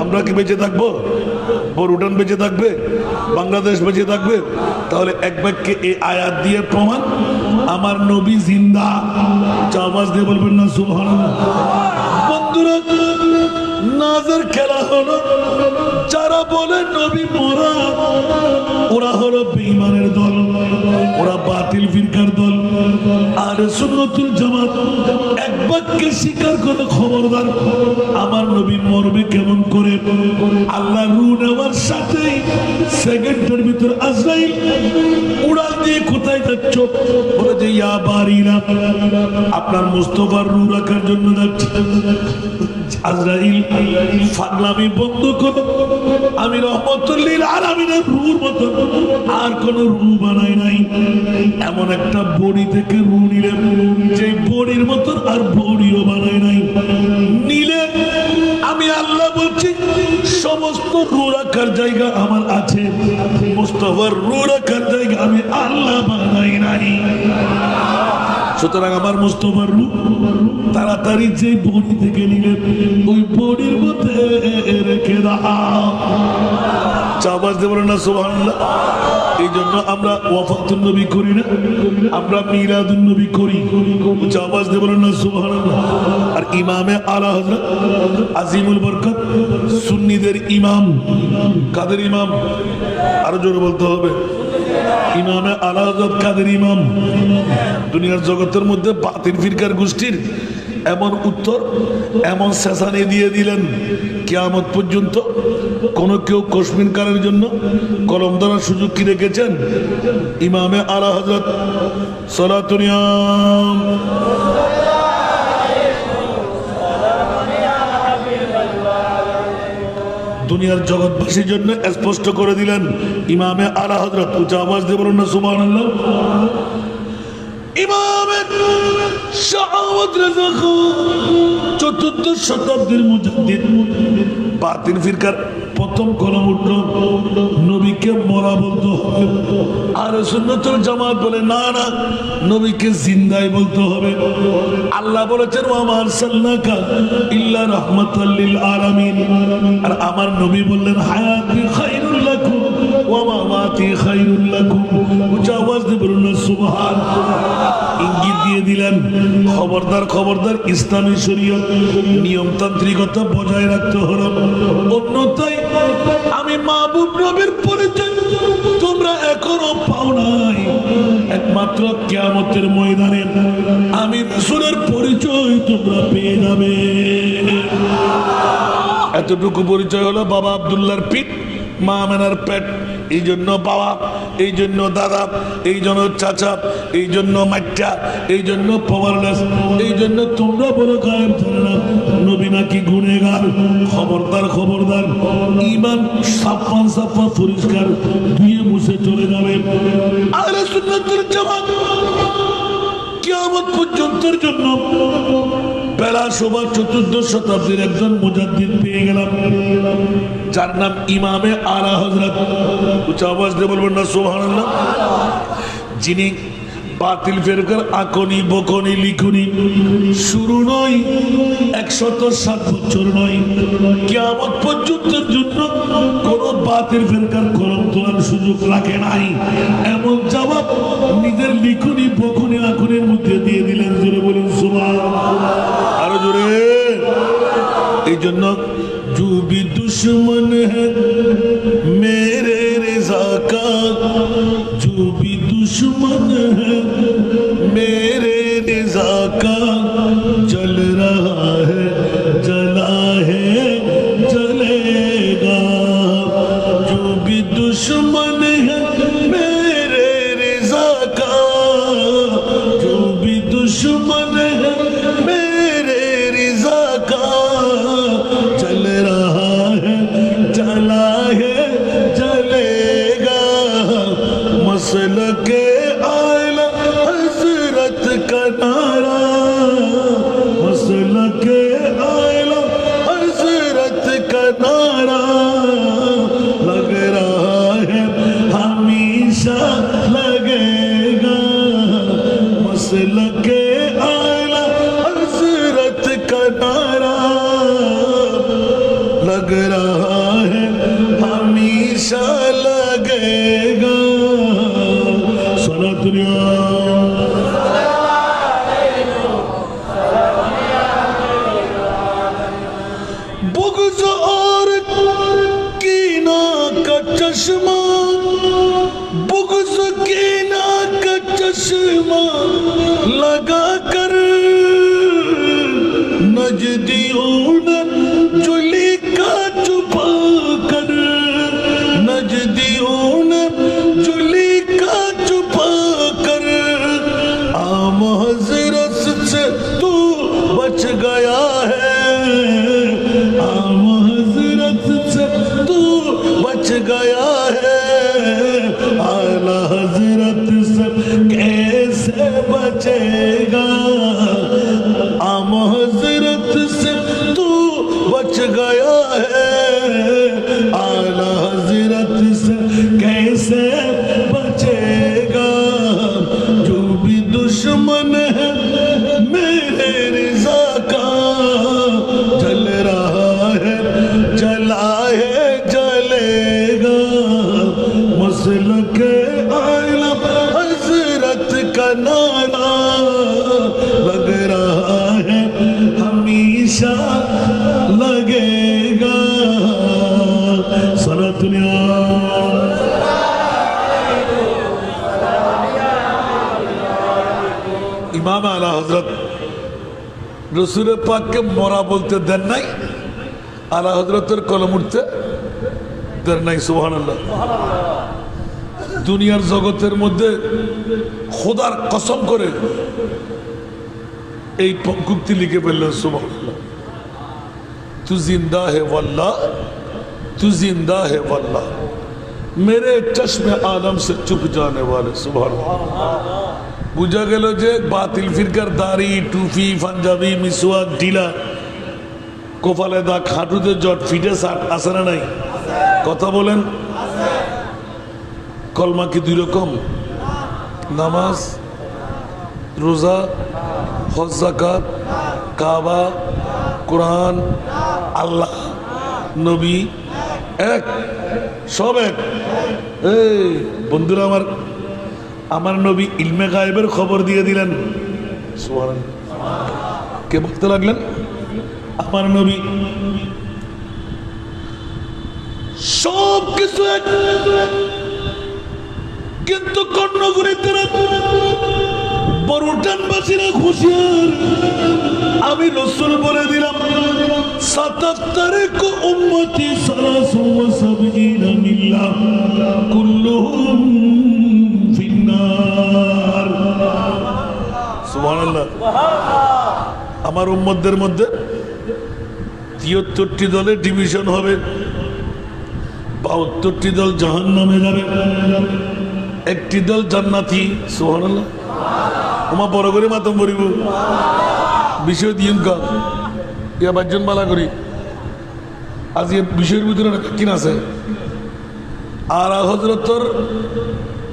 আমরা কি বেঁচে থাকবো বরুডান বেঁচে থাকবে বাংলাদেশ বেঁচে থাকবে তাহলে এক বাক্যে এই আয়াত দিয়ে প্রমাণ আমার নবী জিন্দা আওয়াজ দিয়ে বলবেন না সুবহানাল্লাহ বন্ধুরা নাজের খেলা হলো যারা বলে নবী মরা ওরা হলো বেঈমানের দল ওরা বাতিল ফিরকার দল আর সুন্নাতুল জামাত এক বাক্যে স্বীকার করে খবরদার আমার নবী মরবে কেমন করে আল্লাহ রূহ নেওয়ার সাথেই সেকেন্ডের ভিতর আজরাইল উড়াল দিয়ে কোথায় যাচ্ছ বলে যে ইয়া বারিনা আপনার মুস্তাফার রূহ রাখার জন্য যাচ্ছে আজরাইল ফাগলামি বন্ধ করো আমি রহমতুল লিল আলামিনের রূহের মতো আর কোন রূহ বানাই নাই এমন একটা বডি থেকে রূহ নিলে যে বডির মতো আর বডিও বানাই নাই নিলে আমি আল্লাহ বলছি সমস্ত রূহ রাখার জায়গা আমার আছে মুস্তাফার রূহ রাখার জায়গা আমি আল্লাহ বানাই নাই সুতরাং আমার মুস্তাফার রূহ তাড়াতাড়ি যে বডি থেকে নিলে ওই বডির মধ্যে রেখে দাও আওয়াজ দেব না সুবহানাল্লাহ এই জন্য আমরা ওয়াফাতুন নবী করি না আমরা মিলাদুন নবী করি আওয়াজ দেব না সুবহানাল্লাহ আর ইমামে আলা হযরত আজিমুল বরকত সুন্নিদের ইমাম কাদের ইমাম আরো জোরে বলতে হবে ইমামে আলা হযরত কাদের ইমাম দুনিয়ার জগতের মধ্যে বাতিল ফিরকার গোষ্ঠীর এমন উত্তর এমন শেষানি দিয়ে দিলেন কিয়ামত পর্যন্ত কোন কেউ কসমিন কারের জন্য কলম ধরার সুযোগ কি রেখেছেন ইমামে আলা হযরত সালাতুনিয়াম দুনিয়ার জগৎবাসীর জন্য স্পষ্ট করে দিলেন ইমামে আলা হযরত উচ্চ আওয়াজ দিয়ে বলুন না সুবহানাল্লাহ ইমামের শাহাওয়াত রাজা চতুর্থ শতাব্দীর মুজাদ্দিদ বাতিল ফিরকার প্রথম কলম উঠল নবীকে মরা বলতে হবে আর সুন্নাতুল জামাত বলে না না নবীকে জিন্দাই বলতে হবে আল্লাহ বলেছেন ওয়া মা আরসালনাকা ইল্লা রাহমাতাল লিল আলামিন আর আমার নবী বললেন হায়াতি খায়রুল লাকুম ওয়া মামাতি খায়রুল লাকুম। উচ্চ আওয়াজ দিয়ে বলুন না সুবহানাল্লাহ। ইঙ্গিত দিয়ে দিলেন খবরদার খবরদার, ইসলামী শরীয়ত নিয়মতান্ত্রিকতা বজায় রাখতে হলো, অন্যথায় আমি মাহবুব নবীর পরিচয় তোমরা এখনো পাও নাই। একমাত্র কিয়ামতের ময়দানে আমি রাসূলের পরিচয় তোমরা পেয়ে যাবে। এতটুকু পরিচয় হলো বাবা আব্দুল্লাহর পিঠ, মা আমেনার পেট। এই জন্য বাবা, এই জন্য দাদা, এই জন্য চাচা, এই জন্য মাইটা, এই জন্য পাওয়ারলেস, এই জন্য তোমরা বড় গায়েব জানে না নবী নাকি গুনেগার। খবরদার খবরদার, ঈমান সাফা সাফা পরিষ্কার ধুয়ে মুছে চলে যাবে। আহলে সুন্নাতুল জামাত কিয়ামত পর্যন্তের জন্য বেলা শোভা 14 শতাব্দীর একজন মুজাদ্দিদ পেয়ে গেলাম, যার নাম ইমামে আলা হযরত। উচ্চ আওয়াজ দিয়ে বলবেন না সুবহানাল্লাহ। যিনি বাতিল ফেরকার আকনি বকনি লিখনি শুরু নয় 107 বছর নয়, কিয়ামত পর্যন্তের জন্য কোন বাতিল ফেরকার কলম তোলার সুযোগ রাখে নাই। এমন জবাব নিজের লিখনি বকনি আকনির মধ্যে দিয়ে দিলেন। জোরে বলুন সুবহানাল্লাহ, আরো জোরে। এই জন্য जो भी दुश्मन है मेरे रिज़ा का, जो भी दुश्मन है मेरे रिज़ा का, जल रहा है जला है जलेगा। जो भी दुश्मन है मेरे रिज़ा का, जो भी दुश्मन है मेरे रिज़ा का, जल रहा है जला है जलेगा। मसलके आला हज़रत का नारा, मसलके आला हज़रत का नारा, लग रहा है हमेशा लगेगा। मसलके आला हज़रत का नारा, लग रहा है हमेशा लगेगा। सलात बुग़्ज़ और कीना का चश्मा, बुग़्ज़ कीना का चश्मा लगा कर नजदियों ने जुली का छुपा कर, नजदियों ने जुली का छुपा कर, आम हज़रत से तू बच गया है, आम हज़रत से तू बच गया है। आला हज़रत से कैसे बचेगा, आम हज़रत से तू बच गया है। आला हज़रत से कैसे बचेगा। जो भी दुश्मन है मेरे रिज़ा का, जल रहा है जला है जलेगा। मसलके आला हज़रत का नारा, लग रहा है हमेशा लगेगा। सलातुल्लाह इमाम आला हज़रत रसूल पाक के मोरा बोलते देन नहीं, आला हज़रतेर कलम उठते देन नहीं। सुबहानाल्लाह। दुनियार जगतेर मध्य खुदार कसम करे এই পঙ্কুক্তি লিখে ফেললেন সুবহানাল্লাহ। तू जिंदा है वल्लाह, तू जिंदा है वल्लाह, मेरे चश्मे आलम से चुप जाने वाले। सुबहानाल्लाह। বুঝা গেল যে বাতিল ফিরকার দাড়ি টুপি পাঞ্জাবি মিসওয়াক ঢিলা কপালে দাগ হাঁটুতে জট ফিটে শার্ট আছে না নাই? কথা বলেন। কলমা কি দুই রকম? নামাজ, রোজা, হজ, যাকাত, কাবা, কোরআন, আল্লাহ, নবী এক। সব এক। এই বন্ধুরা আমার, আমার নবী ইলমে গায়েবের খবর দিয়ে দিলেন। সুবহানাল্লাহ। কে বলতে লাগলেন? আমার নবী। সব কিছু এক, কিন্তু কর্ণগুড়িতে বড়টানবাসীরা হুঁশিয়ার। আমি রসুল বলে দিলাম 77 উম্মতি সালাসু ওয়া সাবঈনা মিল্লাহ কুল্লুহুম ফিন্নার। সুবহানাল্লাহ। আমার উম্মতদের মধ্যে 73টি দলে ডিভিশন হবে, 72টি দল জাহান্নামে যাবে, একটি দল জান্নাতি। সুবহানাল্লাহ। ওমা বড় করে মাতম করিব বিষয় দিন কা ইয়া বাজন মালা করি আজ এই বিষয়ের ভিতরে কিন আছে। আর হযরতর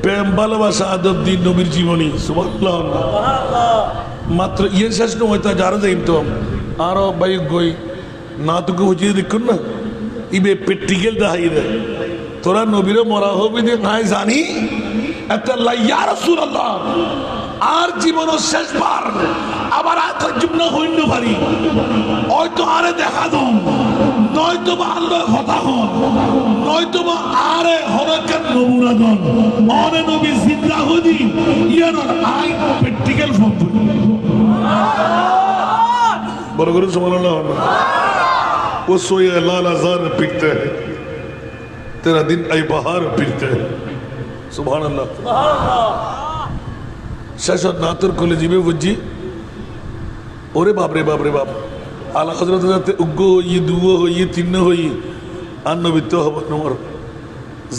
প্রেম ভালোবাসা আদব দিন নবীর জীবনী। সুবহানাল্লাহ। মাত্র ইয়ে শেষ নয় তা যারা যাইম তো আরো বাই গই না তোকে হুজিয়ে দেখুন না ইবে প্র্যাকটিক্যাল দেখাই দেয়। তোরা নবীরে মরা হবি দিয়ে নাই জানি একটা ইয়া রাসূলুল্লাহ আর জীবন শেষবার আবার আত্মজীবন হইতে পারি হয়তো আরে দেখা দম নয়তো বা আল্লাহ কথা হন নয়তো বা আরে হরকার নমুনা দন অনে নবী জিন্দা হদি ইয়ার আই প্র্যাকটিক্যাল ফর্ম বড় করে সুবহানাল্লাহ। वो सोए लाल आजार पीते हैं तेरा दिन आई बहार पीते हैं। सुभान अल्लाह। शाशद नातर कोले जीवे वज्जी ओरे बाप रे बाप रे बाप आला हजरत जाते उग्गो हो ये दुओ हो ये तीन हो ये अन्न बित्तो हो नमर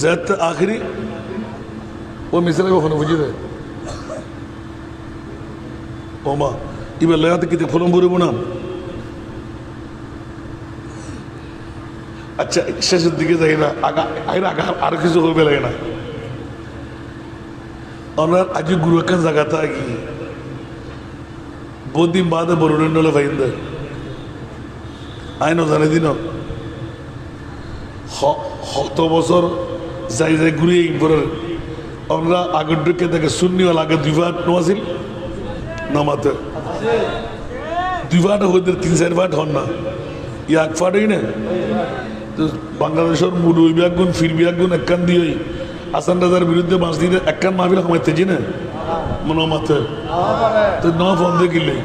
ज़ात आखिरी वो मिसले को खन वज्जी दे ओमा इबे लयात किते फलम बुरे बुना। अच्छा শেষের দিকে যাই না আগা আগা আর কিছু হবে লাগে না। আমরা আজ গুরু একটা জায়গাতে আগে বহুদিন বাদে বরুণের নলে ফাইন্দে আইনো জানে দিন শত বছর যাই যাই ঘুরিয়ে পরের আমরা আগের দিকে দেখে শূন্যওয়াল আগে 2 ভাট নোয়াছিল নামাতে 2 ভাট হইতে 3-4 ভাট হন না ইয়া 1 ফাটই না। বাংলাদেশের মুরুই বিয়াগুন ফির বিয়াগুন একখান দিয়ে আসান রাজার বিরুদ্ধে বাঁশ দিয়ে একখান মাহফিল কমাইতে জি না মনে মাথে তো ন ফোন দেখিলে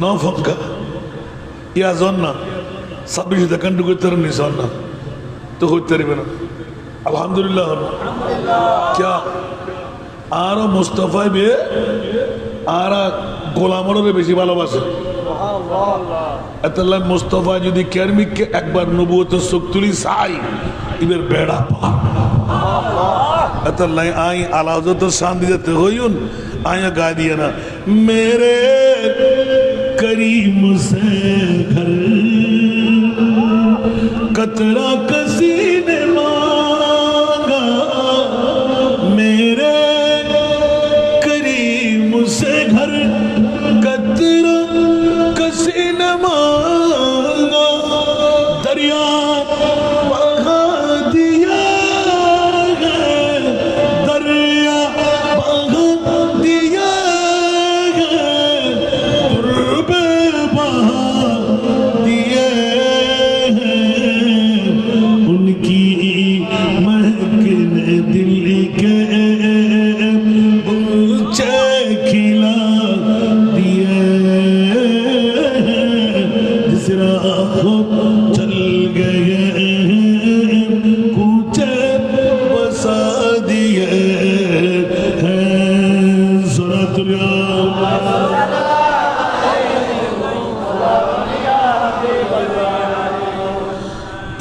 ন ফোন কা ইয়া জন না 26 দেখান ঢুকতে নিশান না তো হইতে পারবে না। আলহামদুলিল্লাহ। क्या আর মুস্তাফায় বে আর গোলামরে বেশি ভালোবাসে। এতলা মুস্তাফা যদি কেরমিককে একবার নবুয়তের শক্তি চাই ইবের বেড়া পা এতলাই আই আলা হযরতের শান দিতে হইউন আয়া গা দিয়ে না মেরে করিম সে ঘর কতরা কসি নে মাंगा मेरे करीम से घर कतरा कसी न मांगा दरिया बहा दिया है दरिया बहा दिया है तुरबे बहा दिए हैं उनकी महक ने दिल के ऊंचे खिला दिए जिस राह चल गए कूचे बसा दिए हैं सुरतुल्ला।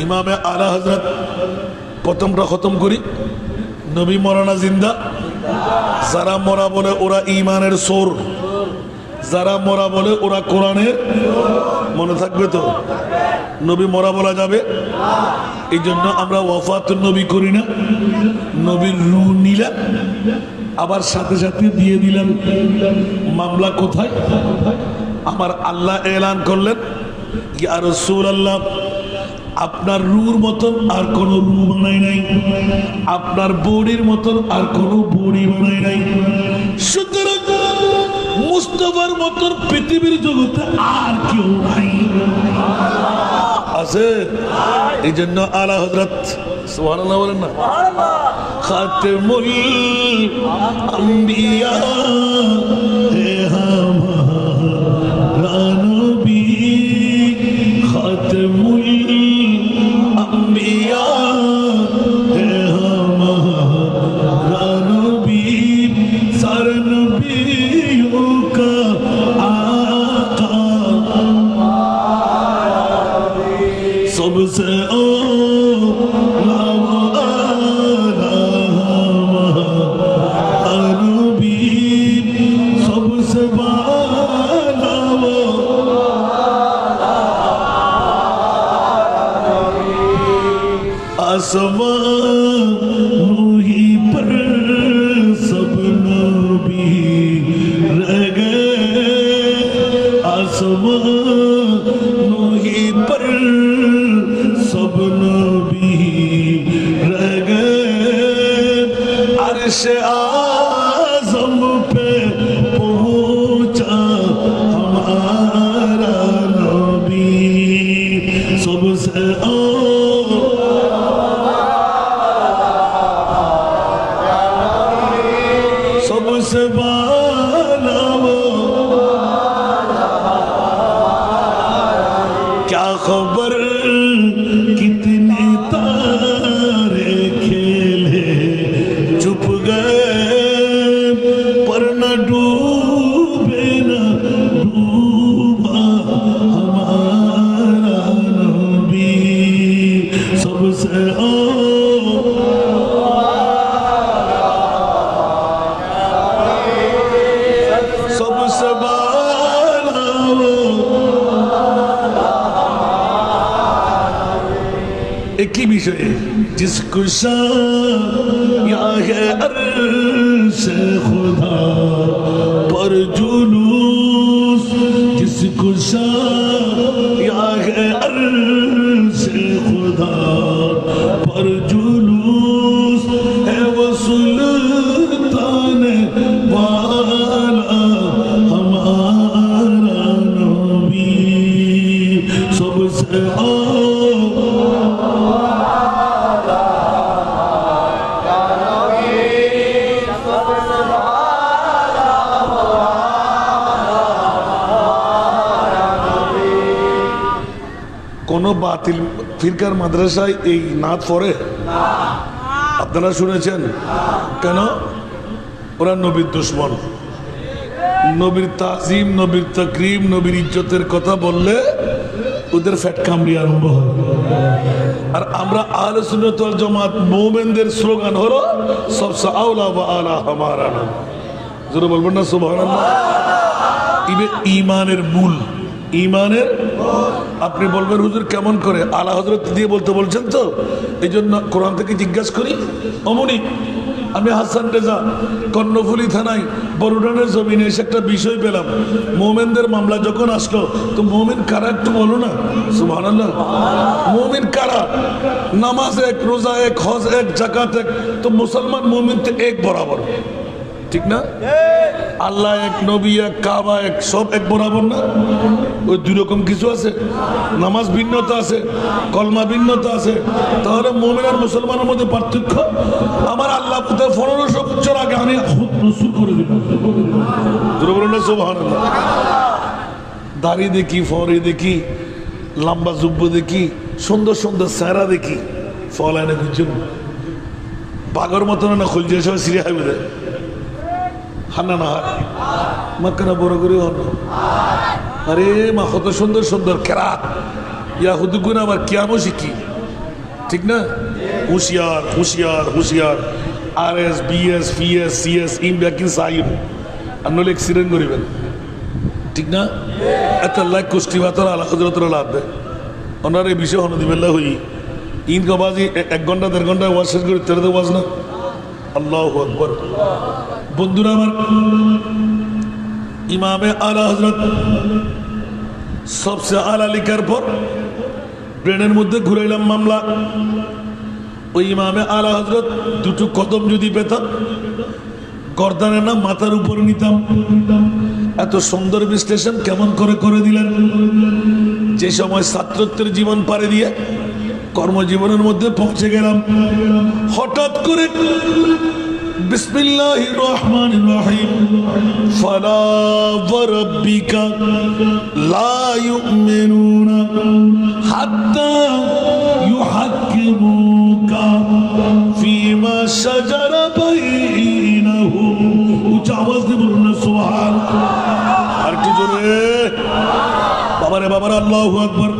ইমামে আলা হযরত প্রথমটা খতম করি নবী মরানা জিন্দা যারা মরা বলে ওরা ঈমানের সোর যারা মরা বলে ওরা কোরআনের মনে থাকবে তো নবী মরা বলা যাবে এই জন্য আমরা ওয়াফাতুন নবী করি না নবীর রূহ নিলাম আবার সাথে সাথে দিয়ে দিলাম মামলা কোথায় আমার আল্লাহ এলান করলেন ইয়া রাসূলুল্লাহ আপনার রুর মতন আর কোন রু বানাই নাই, আপনার বডির মতন আর কোন বডি বানাই নাই। সুতরাং মুস্তাফার মতন পৃথিবীর জগতে আর কেউ নাই, আছে? এই জন্য আলা হযরত সুবহানাল্লাহ বলেন না, খাতমুল আম্বিয়া হে হামারা নবী, খাতমুল আম্বিয়া হে হামারা নবী, সার নবিयों का आका, सबसे नूही पर सब नबी रह गए, आसमां नूही पर सब नबी रह गए, अर्श आज़म पे पहुंचा हमारा नबी, सबसे क्या खबर कितने तारे खेले चुप गए, पर न डूबे न डूबा हमारा नबी, सबसे एक ही विषय, जिसको या है अर्श खुदा पर जुलूस, जिसको या है अर्श खुदा पर जुलूस, है वो सुल्तान वाला हमारा नबी, सबसे কোন বাতিল ফিরকার মাদ্রাসায় এই নাত পড়ে? আপনারা শুনেছেন? কেন? ওরা নবীর দুশমন, নবীর তাজিম, নবীর তাকরিম, নবীর ইজ্জতের কথা বললে ওদের ফ্যাট কামড়ি আরম্ভ হয়। আর আমরা আহলে সুন্নাত ওয়াল জামাত মুমিনদের স্লোগান হলো সবসে আওলা ওয়া আলা হামারা নবী। জোরে বলবেন না সুবহানাল্লাহ? ইমানের মূল, ইমানের আপনি বলবেন হুজুর কেমন করে? আলা হযরত দিয়ে বলতে বলছেন তো, এই জন্য কোরআন থেকে জিজ্ঞাসা করি। অমনি আমি হাসান রেজা কর্ণফুলী থানায় বরুডানের জমিনে এসে একটা বিষয় পেলাম, মোমেনদের মামলা যখন আসলো, তো মোমেন কারা একটু বলো না সুবহানাল্লাহ? মোমেন কারা? নামাজ এক, রোজা এক, হজ এক, জাকাত এক, তো মুসলমান মোমেন তো এক বরাবর, ঠিক না? আল্লাহ এক, নবী এক, কাবা এক, সব এক বরাবর না? ওই দুই রকম কিছু আছে? নামাজ ভিন্নতা আছে, কলমা ভিন্নতা আছে, তাহলে মুমিন আর মুসলমানের মধ্যে পার্থক্য? আমার আল্লাহ 1500 বছর আগে আমি খুদ রসুল করে দিব। সুবহানাল্লাহ। দাড়ি দেখি, ফরি দেখি, লম্বা জুব্ব দেখি, সুন্দর সুন্দর চেহারা দেখি, ফল আনে বুঝছেন পাগর মতন না খুলছে সব সিরিয়া হয়ে বোধ হান্না না হয় মাক্কানা বড় করে হন। আরে মা কত সুন্দর সুন্দর কেরাত ইয়া হুদুগুন আবার কিয়ামো শিখি, ঠিক না? হুশিয়ার হুশিয়ার হুশিয়ার, R S, BS, PS, CS, ইন ব্যাকিং সাইন আর নলে এক্সিডেন্ট করিবেন, ঠিক না? এত লাইক কুষ্টি ভাতর আলা হজরতরা লাভ দেয় ওনার এই বিষয় হনদিবেল্লা হই ইন কবাজি 1 ঘন্টা 1.5 ঘন্টা ওয়াজ শেষ করে তেরে তো ওয়াজ না। আল্লাহু আকবার। বন্ধুরা আমার, ইমামে আলা হজরত সবচেয়ে আলা লিখার পর ব্রেনের মধ্যে ঘুরাইলাম মামলা। ওই ইমামে আলা হযরত দুটো কদম যদি পেতাম, গর্দানের নাম মাথার উপর নিতাম। এত সুন্দর বিশ্লেষণ কেমন করে করে দিলেন। যে সময় ছাত্রত্বের জীবন পাড়ি দিয়ে কর্মজীবনের মধ্যে পৌঁছে গেলাম, হঠাৎ করে বিসমিল্লাহির রহমানির রহিম, ফালা ওয়ারাব্বিকা লা ইউমিনুনা হাত্তা ইউহাক্কিমুকা ফীমা শাজারা বাইনাহুম। উচ্চ আওয়াজ দিয়ে বলুন না সুবহানাল্লাহ। আর একটু জোরে বাবারে বাবারা, আল্লাহু আকবার।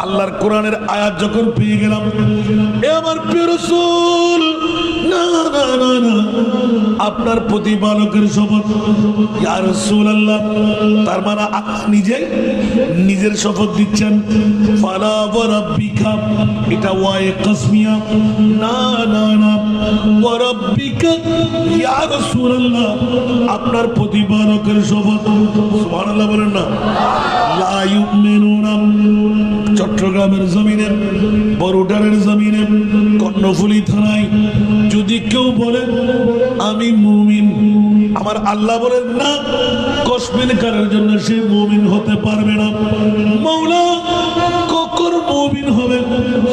আল্লাহর কোরআনের আয়াত যখন পেয়ে গেলাম, এ আমার প্রিয় রাসূল, না না না না, আপনার প্রতিপালকের শপথ ইয়া রাসূলুল্লাহ। তার মানে নিজেই নিজের শপথ দিচ্ছেন। ফালা ওয়া রাব্বিকা, এটা ওয়ায়ে কাসমিয়া, না না না, ওয়া রাব্বিকা ইয়া রাসূলুল্লাহ, আপনার প্রতিপালকের শপথ। সুবহানাল্লাহ বলেন না। লা ইউমিনুনা, চট্টগ্রামের জমিনে, বড়ুটারের জমিনে, কর্ণফুলী থানায় যদি কেউ বলে আমি মুমিন, আমার আল্লাহ বলেন না, কসমিন কারের জন্য সে মুমিন হতে পারবে না। মাওলা কখন মুমিন হবে?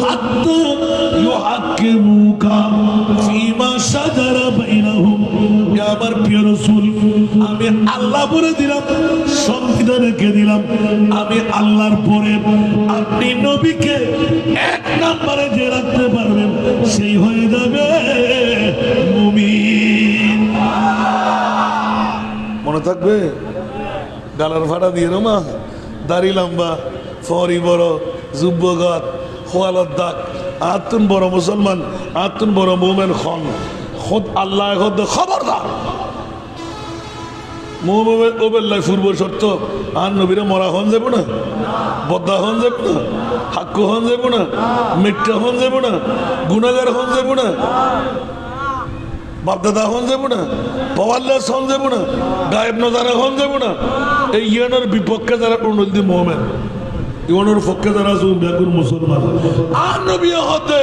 হাত্তা ইউহাক্কিমুকা ফীমা শাজারা বাইনাহুম। হে আমার প্রিয় রাসূল, আমি আল্লাহ বলে দিলাম, সংবিধান রেখে দিলাম, আমি আল্লাহর পরে আপনি নবীকে এক নম্বরে যে রাখতে পারবেন সেই হয়ে যাবে মুমিন। মনে থাকবে? গালার ভাড়া দিয়ে রমা, দাড়ি লম্বা, ফরি বড়, যুব্বগাত, খোয়ালত দাগ, আতুন বড় মুসলমান, আতুন বড় মুমিন খন, খুদ আল্লাহ খুদ খবরদার। মুমিন ওবেল্লাই পূর্ব শর্ত, আর নবীরা মরা হন যাব না, বদ্দা হন যাব না, হাক্কু হন যাব না, মিথ্যা হন যাব না, গুনাহগার হন যাব না, বাপদাদা হন যাব না, পাওয়ারলেস হন যাব না, গায়েব নজারা হন যাব না। এই ইয়ানোর বিপক্ষে যারা উন্নতি মোহামেন, ইওয়ানোর পক্ষে যারা ব্যাগুর মুসলমান, আর নবী হতে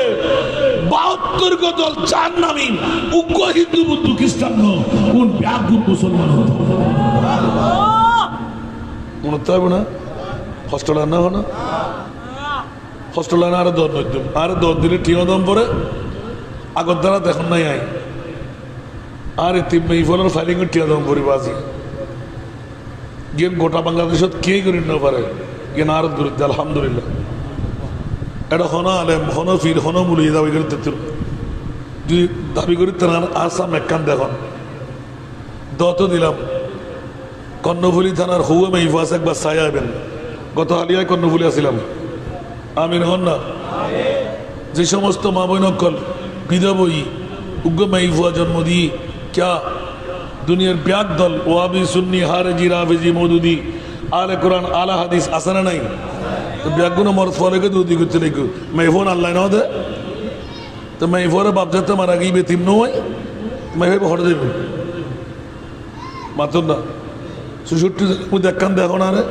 ৭২ গজল চার নামি উগ্র হিন্দু বুদ্ধ খ্রিস্টান কোন ব্যাগুর মুসলমান হতো মনে তো হবে না। হস্টেল আনা হো না, হস্টেল আনা আরো দর নইতুম, আরো দর দিলে টিও দম পরে আগর দ্বারা দেখুন নাই আই আর এই ফলের ফাইলিং টিয়া দম পরি বাজি গেম গোটা বাংলাদেশত কে করি না পারে গেন আর গুরুত্ব। আলহামদুলিল্লাহ এটা হন আলেম, হন ফির, হন মুলিয়ে দাবি করে যদি দাবি করি তার আসাম একখান দেখুন দত দিলাম। কর্ণফুলী থানার হুয়ে মেহিফাস একবার ছায়া আবেন, গত হালিয়ায় কর্ণফুলী আসিলাম। আমিন হন না। যে সমস্ত মা বৈনকল বিধবই উগ্র মেহিফুয়া জন্ম দিয়ে ক্যা দুনিয়ার ব্যাগ দল ওয়াবি সুন্নি হারেজি রাফেজি মৌদুদি আলে কোরআন আলা হাদিস আসানা নাই তো ব্যাগুনো মর ফলেকে দুদি করতে লেগো মেহফোন আল্লাহ না দে তো মেহফোরে বাপ যাতে মারা গিয়ে বেতিম নয় মেহব হটে দেবে মাতুন না ৬৬ দেখান দেখো না রে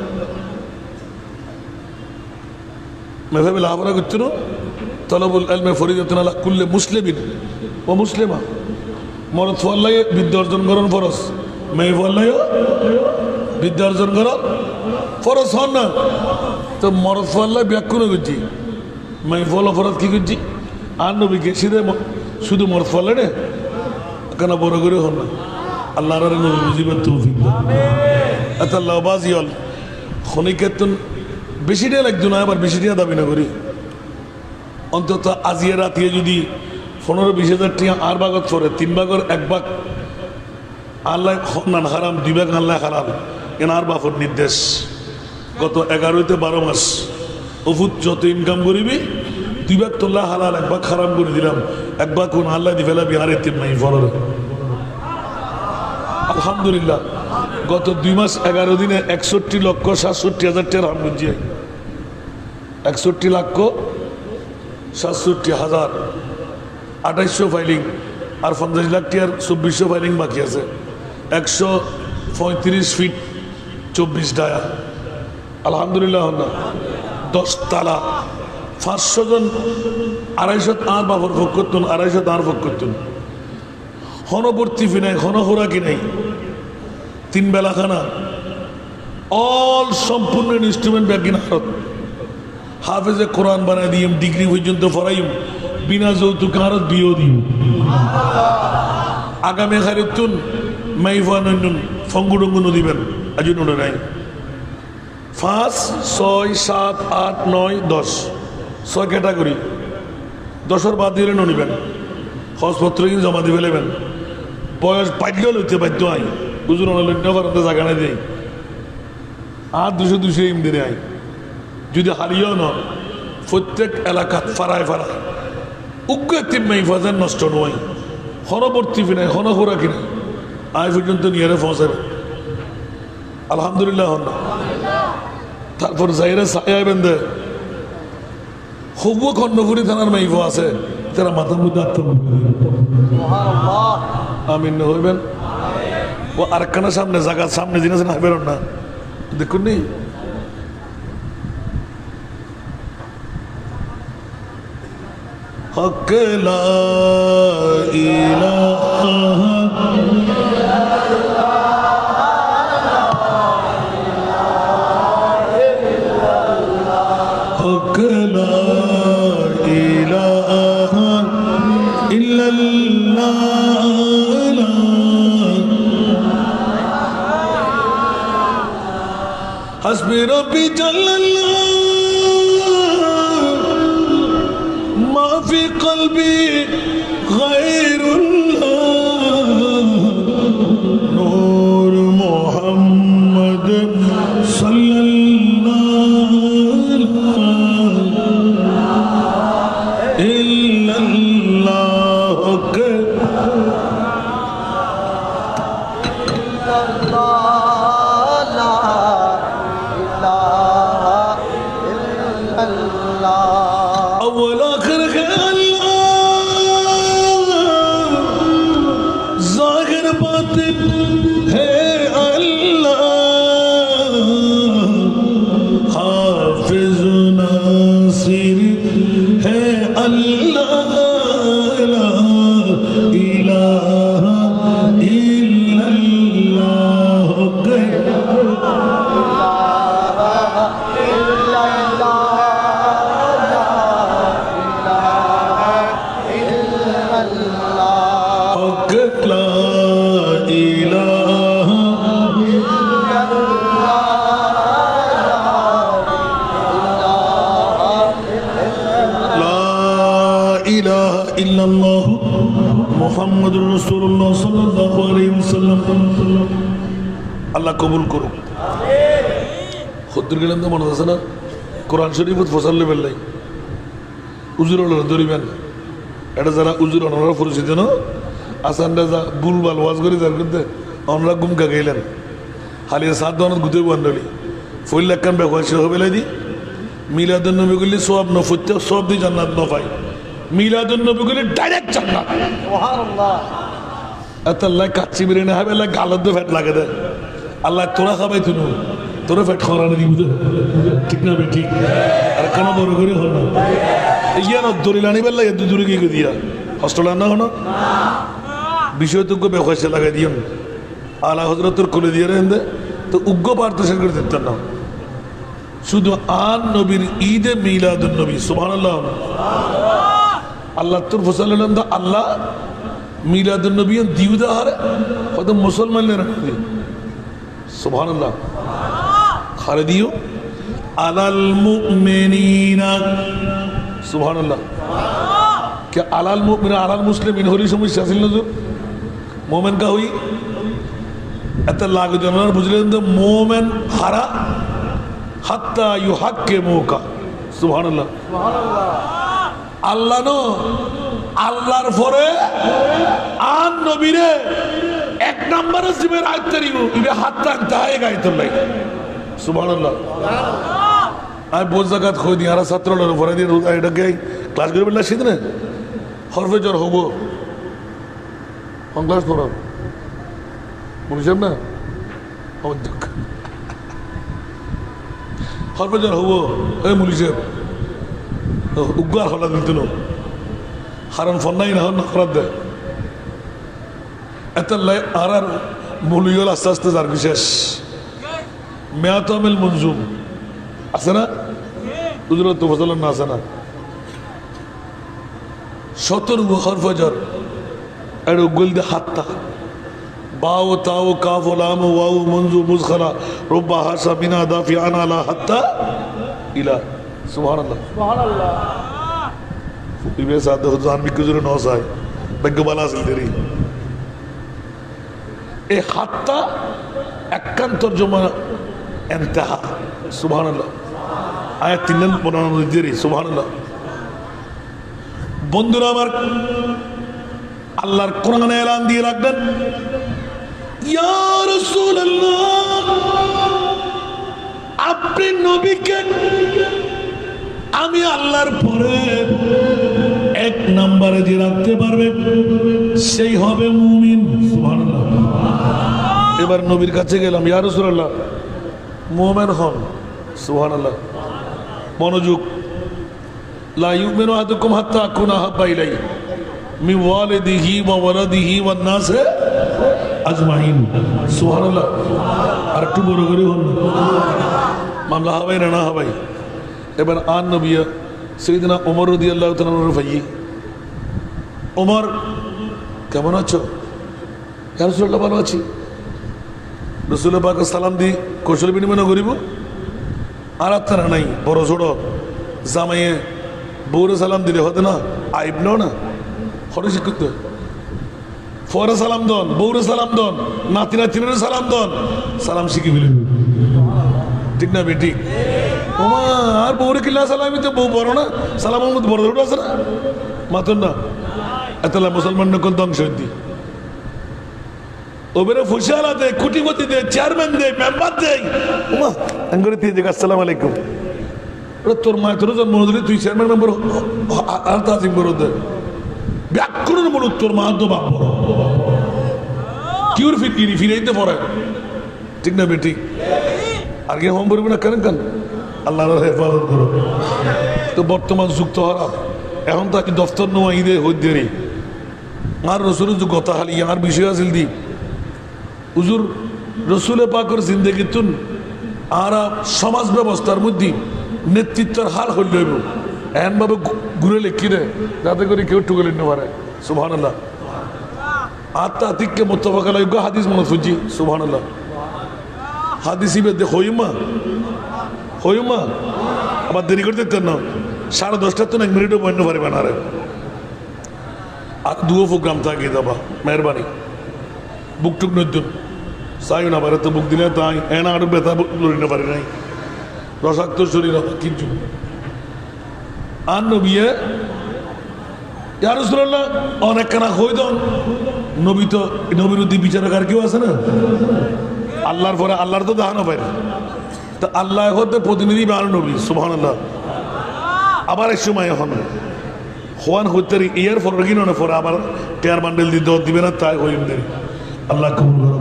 মেহবে লাভরা করছিল তলবুল আলমে ফরিদাতুন আলা কুল্লে মুসলিমিন ও মুসলিমা মরদ ফল্লাই বিদ্যা অর্জন করন ফরস মেয়ে ফল্লাই বিদ্যা অর্জন করন ফরস হন না তো মরদ ফল্লাই ব্যাকুণ করছি মেয়ে ফল ফরত কি করছি আর নবীকে সিধে শুধু মরদ ফল্লাই রে কেন বড় করে হন না আল্লাহ নবী বুঝিবার তৌফিক এত আল্লাহ বাজি হল খনিকেতন বেশিটা লাগতো না আবার বেশিটা দাবি না করি অন্তত আজিয়ে রাতিয়ে যদি ১৫-২০ টাকা আর ভাগত পরে ৩ ভাগের ১ ভাগ আল্লাহ নান হারাম ২ ভাগ আল্লাহ হারাম এন আর বাফর নির্দেশ গত ১১-১২ মাস ওফুত যত ইনকাম করিবি ২ ভাগ তোল্লা হালাল ১ ভাগ হারাম করে দিলাম ১ ভাগ কোন আল্লাহ দি ফেলাবি আর এতিম নাই ফলরে আলহামদুলিল্লাহ গত ২ মাস ১১ দিনে ৬১,৬৭,০০০ টাকা হাম বুঝিয়ে ৬১,৬৭,০০০ ২৮০০ ফাইলিং আর ৫০ লাখ টাকার ২৪০০ ফাইলিং বাকি আছে ১৩৫ ফিট ২৪ ডায়া আলহামদুলিল্লাহ না ১০ তালা 500 জন 250 আর বাবর ভোগ করতেন 250 আর ভোগ করতেন হনবর্তী নাই হনহোরাকি নাই 3 বেলা খানা অল সম্পূর্ণ ইনস্ট্রুমেন্ট ব্যাগিন হারত হাফেজে কোরআন বানাই দিম ডিগ্রি পর্যন্ত পড়াইম বিনা যৌতুক হারত বিয়েও দিম আগামী খারিতুন মাইফানুন ফঙ্গুডঙ্গু দিবেন আজ নুনে নাই 5, 6, 7, 8, 9, 10 6 ক্যাটাগরি 10 বাদ দিলে নিবেন খরচপত্র কিন্তু জমা দিবে নেবেন বয়স পাইলেও লইতে বাধ্য আই বুঝুন লইতে জায়গা নাই দেয় আর 200 ইম দিনে আই যদি হারিয়েও ন প্রত্যেক এলাকাত ফারায় উগ্র একটি মাইফাজের নষ্ট নয় হনবর্তী নাই হনহোরা কিনা আয় পর্যন্ত নিয়ে পৌঁছাবে আলহামদুলিল্লাহ তারপর যাইরে ছায়া বেঁধে খুব খন্ডপুরি থানার মাইফো আছে তারা মাথার মধ্যে আমিন হইবেন ও আরেকখানা সামনে জায়গার সামনে জিনিস না বেরোন না দেখুন নি হক লা ইলাহা হক লা ইলাহা ইল্লাল্লাহ হাসবি রব্বি জাল্লাল্লাহ মা ফি কলবি গায়রুল্লাহ নূর মুহাম্মদ সাল্লাল্লাহু ইল্লাল্লাহ أول آخر الله ظاهر باطن ہے اللہ حافظ ناصر ہے اللہ لا إله إلا الله ইল্লাল্লাহু মুহাম্মাদুর রাসূলুল্লাহ সাল্লাল্লাহু আলাইহি ওয়াসাল্লাম আল্লাহ কবুল করুক খুদ্দুর গেলেন তো মনে আছে না কোরআন শরীফত ফসল লেবেল নাই উজুর ধরিবেন এটা যারা উজুর অনরা পরিচিত না আসানরা যা বুলবাল ওয়াজ করে যার করতে অনরা গুমকা গেলেন হালিয়া 7 দনত গুতে বান্ডলি ফইল লাকান বেকওয়াশে হবে লাইদি মিলাদুন নবী গুলি সওয়াব ন ফুতে সওয়াব দি জান্নাত ন পাই মিলাদুন নবী গুলি ডাইরেক্ট জান্নাত সুবহানাল্লাহ আল্লাহ কাচ্চি বিরিয়ানি হবে আল্লাহ গালত দে ফেট লাগে দে আল্লাহ তোরা খাবাই তুনু তোরা ফেট খরানি দিব ঠিক না বে ঠিক আর কেন বড় করে হল না ইয়া ন দরিলানি বেলা এত দূরে গিয়ে দিয়া হস্টেল না হনো বিষয় তো বেকওয়াশে লাগাই দিও আলা হযরতের কোলে দিয়ে রেন দে তো উগ্র পার্থক্য করে দিতেন না শুধু আন নবীর ঈদে মিলাদুন নবী সুবহানাল্লাহ আল্লাহ তোর ফসল দা আল্লাহ মিলাদুন নবী দিউদা হারে কত মুসলমানের রাখতে সুবহানাল্লাহ খারে দিও আলাল মুমিনিনা সুবহানাল্লাহ কে আলাল মুমিনা আলাল মুসলিমিন হরি সমস্যা ছিল না মোমেন কা হই এত লাগু জানার বুঝলেন তো মোমেন হারা হাত্তা ইউহাক্কিমুকা সুবহানাল্লাহ আল্লাহ নো আল্লাহর পরে আন নবীরে এক নম্বরে জিমের আইতারিব ইবে হাত্তা তাই গাইতো নাই সুবহানাল্লাহ আই বোঝ জায়গা খই দি আর ছাত্রদের উপরে দি এটাকে ক্লাস করবে না সেদিন হরফে জ্বর হবো ক্লাস করো বুঝছেন না হরফে জ্বর হবো এই মুলি সাহেব উগ্র হলা দিত না হারান ফন্নাই না হন হরাত দেয় এত আর আর মূলিয়ল আস্তে আস্তে যার বিশেষ মেয়াতামিল মঞ্জুম আছে না উজরত ফজলের না আছে না 17 হরফজর এর উগুল দে হাত্তা বাও তাও কাফ লাম ওয়াও মঞ্জু মুজখরা রব্বা হাসা বিনা দাফি আনা লা হাত্তা ইলা সুবহানাল্লাহ ইবে সাদ হুজান বিকুজুর নসাই বেগবালা আসল দেরি এ হাত্তা একখান তরজমা ইনতাহা সুবহানাল্লাহ আয়াত 3 পড়ানো দেরি সুবহানাল্লাহ বন্ধুরা আমার আল্লাহর কোরআনে এলান দিয়ে রাখবেন ইয়া রাসূলুল্লাহ আপনি নবীকে আমি আল্লাহর পরে এক নম্বরে যে রাখতে পারবে সেই হবে মুমিন সুবহানাল্লাহ এবার নবীর কাছে গেলাম ইয়া রাসূলুল্লাহ মুমিন হন সুবহানাল্লাহ মনোযোগ লা ইউমিনু আহাদুকুম হাত্তা আকুনা আহাব্বা ইলাইহি মিন ওয়ালিদিহি ওয়া ওয়ালাদিহি ওয়ান নাস আজমাইন সুবহানাল্লাহ আর একটু বড় করে হন মামলা হবে না হবে এবার আন নবী সাইয়েদনা ওমর রাদিয়াল্লাহু তাআলা আনহু ভাই ওমর কেমন আছো ইয়া রাসূলুল্লাহ ভালো আছি রাসূল পাক সালাম দি কৌশল বিনিময় করিব আর আপনারা নাই বড় ছোট জামাইয়ে বউরে সালাম দিলে হতে না আইব না হরে শিক্ষিত ফরে সালাম দন বউরে সালাম দন নাতি নাতিনের সালাম দন সালাম শিখে ফেলেন ঠিক না বেটি ওমা আর বউরে কিল্লা সালামি তো বউ বড় না সালাম মধ্যে বড় ছোট আছে না মাতন না এতলা মুসলমান নকল ধ্বংস দি ওবেরে ফুসালা দে কুটিপতি দে চেয়ারম্যান দে মেম্বার দে ওমা আঙ্গুরে দিয়ে দেখ আসসালামু আলাইকুম তোর মা তোর জন্ম হলে তুই চেয়ারম্যান মেম্বার আর তাজিম বড় দে ব্যাকরণ বড় তোর মা তো বাপ বড় কিউর ফিরি ফিরাইতে পড়ে ঠিক না বেটি আর কি হম বলবো না কেন কেন আল্লাহর হেফাজত করো তো বর্তমান যুক্ত হারা এখন তাকে দফতর নোয়া ঈদে হইদেরি আর রসুলের যে কথা হালি আর বিষয় আছিল দি হুজুর রসুলে পাকর জিন্দেগি তুন আর সমাজ ব্যবস্থার মধ্যে নেতৃত্বের হাল হইল এমনভাবে ঘুরে লেখি রে যাতে করে কেউ টুকে নিতে পারে সুবহানাল্লাহ আত্মাতিককে মোত্তাফাকালাইগ হাদিস মনে ফুজি সুবহানাল্লাহ হাদিসি বেদে হইমা আবার দেরি করতে না 10:30 তো 1 মিনিটও বন্ধ পারবে না রে আর দুও প্রোগ্রাম থাকে দাবা মেহরবানি বুক টুক নতুন চাই না পারে তো বুক দিলে তাই এনা আরো ব্যথা লড়ি না পারে নাই রসাক্ত শরীর কিছু আর নবিয়ে ইয়া রাসূলুল্লাহ অনেক কানা হই দন নবী তো নবীর উদ্দি বিচারক আর কেউ আছে না আল্লাহর পরে আল্লাহর তো দেখানো পায় তো আল্লাহ হতে প্রতিনিধি আর নবী সুবহানাল্লাহ আবার এক সময় এখন হওয়ান হইতে ইয়ার ফর কিনো না পরে আবার টেয়ার বান্ডেল দিতে দিবে না তাই হইম দেরি আল্লাহ কবুল করো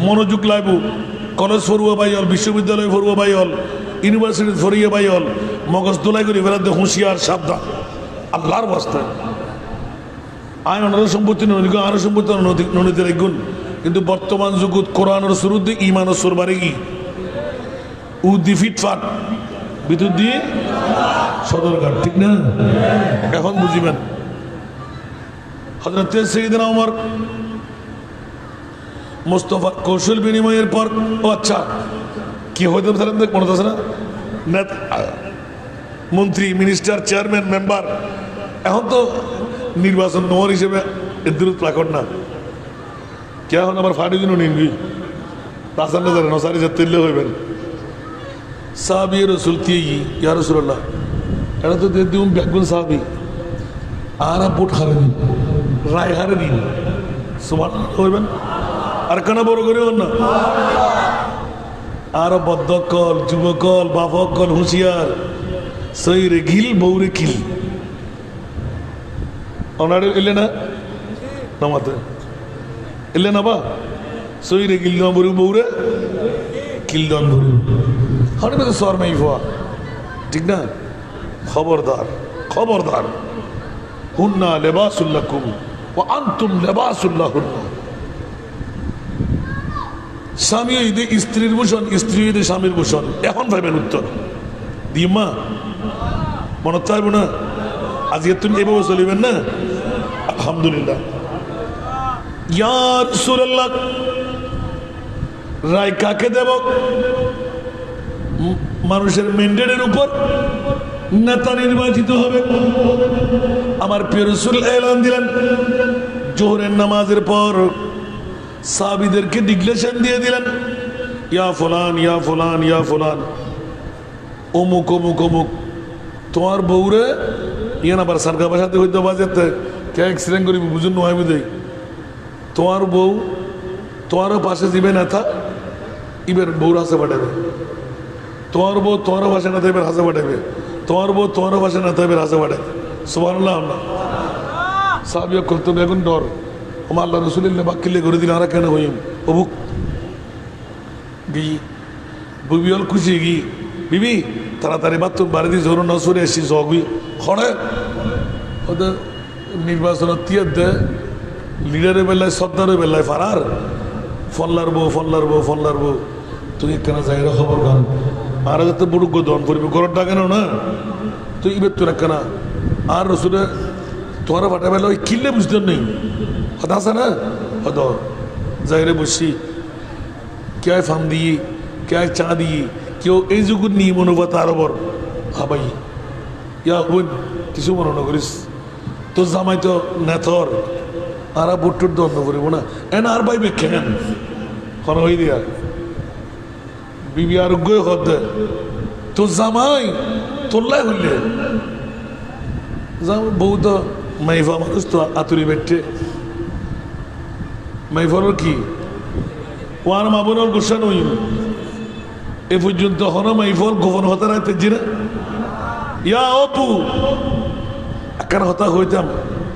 মনোযোগ লাইব কলেজ ফরুয়া বাই হল বিশ্ববিদ্যালয় ফরুয়া বাই হল ইউনিভার্সিটি ফরিয়া বাই হল মগজ দোলাই করে ফেলাতে হুঁশিয়ার সাবধান আল্লাহর বাস্তায় আইন অনার সম্পত্তি নদীগুণ আরো সম্পত্তি নদীদের গুণ কিন্তু বর্তমান যুগত কোরআনের শুরুতে ইমান ও সুরবারে কি উদ্দি ফিটফাট বিদ্যুৎ দিয়ে সদরঘাট ঠিক না এখন বুঝিবেন হযরত সাইয়েদনা ওমর মুস্তাফার কৌশল বিনিময়ের পর ও আচ্ছা কি হইতে সালাম দেখ মনে আছে না মন্ত্রী মিনিস্টার চেয়ারম্যান মেম্বার এখন তো নির্বাচন নোয়ার হিসেবে এদের প্লাকট না কে এখন আবার ফাটি দিনও নিনবি রাসান নজরে নসারি যে তেলে হইবেন সাহাবি রসুল কি ইয়া রাসূলুল্লাহ এটা তো দিয়ে দিউম ব্যাগুন সাহাবি আর ভোট হারে দিন রায় হারে দিন সুবহানাল্লাহ হইবেন আর কেন বড় করে না আর বদ্ধকল যুবকল বাপকল হুঁশিয়ার সইরে গিল বৌরে কিল ওনারে এলে না নামাতে এলে না বা সইরে গিল বরু বৌরে কিল দন বরু হরে বেদ সর মেই ফোয়া ঠিক না খবরদার খবরদার। হুন্না লেবাসুল লাকুম ওয়া আনতুম লেবাসুল লাহুন্না। স্বামী ঈদে স্ত্রীর ভূষণ, স্ত্রী ঈদে স্বামীর ভূষণ। এখন ভাবেন উত্তর দিমা মনে চাইব না। আজকে তুমি এভাবে চলিবেন না? আলহামদুলিল্লাহ। ইয়া রাসূলুল্লাহ, রায় কাকে দেব? মানুষের ম্যান্ডেটের উপর নেতা নির্বাচিত হবে। আমার প্রিয় রাসূল এলান দিলেন, জোহরের নামাজের পর সাহাবীদেরকে ডিক্লেরেশন দিয়ে দিলেন, ইয়া ফুলান ইয়া ফুলান ইয়া ফুলান, অমুক অমুক অমুক, তোমার বউরে ইয়ান আবার সরকার বাসাতে হইতে বাজেতে কে অ্যাক্সিডেন্ট করি বুঝুন নয় বুঝে, তোমার বউ তোমারও পাশে দিবে নেতা, ইবের বউর হাসে পাঠাবে। তোমার বউ তোমারও পাশে নেতা এবার হাসে পাঠাবে। তোমার বউ তোমারও পাশে নেতা এবার হাসে পাঠাবে। সুবহানাল্লাহ। সাহাবী করতে এখন ডর, আমার আল্লাহ রসুলিল্লাহ বাক্কিলে করে দিন আর কেন হইম অবুক গি বুবি হল খুশি গি বিবি তাড়াতাড়ি বাথরুম বাড়ি দিয়ে জোর নসরে এসি জগুই খড়ে ওদের নির্বাচনের তিয়ার দে লিডারের বেলায় সর্দারের বেলায় ফারার ফল্লার বউ ফল্লার বউ ফল্লার বউ তুই কেন যাই খবর গান আর যাতে বুড়ুক দন করবি ঘরের ডাকে না তুই ইবের তোর কেনা আর রসুলে তোমার ফাটা বেলা ওই কিনলে বুঝতে নেই কথা আছে না হত যাইরে বসি কে ফান দিয়ে কে চা দিয়ে কেউ এই যুগুর নিয়ে মনোভাব তার ওপর হাবাই ইয়া বোন কিছু মনে না করিস তোর জামাই তো নেথর আর বুট্টুর দণ্ড করিব না এন আর বাইবে কেন খন হই দিয়া বিবি আরোগ্য হদ তোর জামাই তোল্লাই হইলে বউ তো মাইফা মানুষ তো আতুরি বেটে মাইফার কি ওয়ার মাবনের গোসা নই এ পর্যন্ত হন মাইফল গোপন হতা রাখতে জিরা ইয়া অপু একখান হতা হইতাম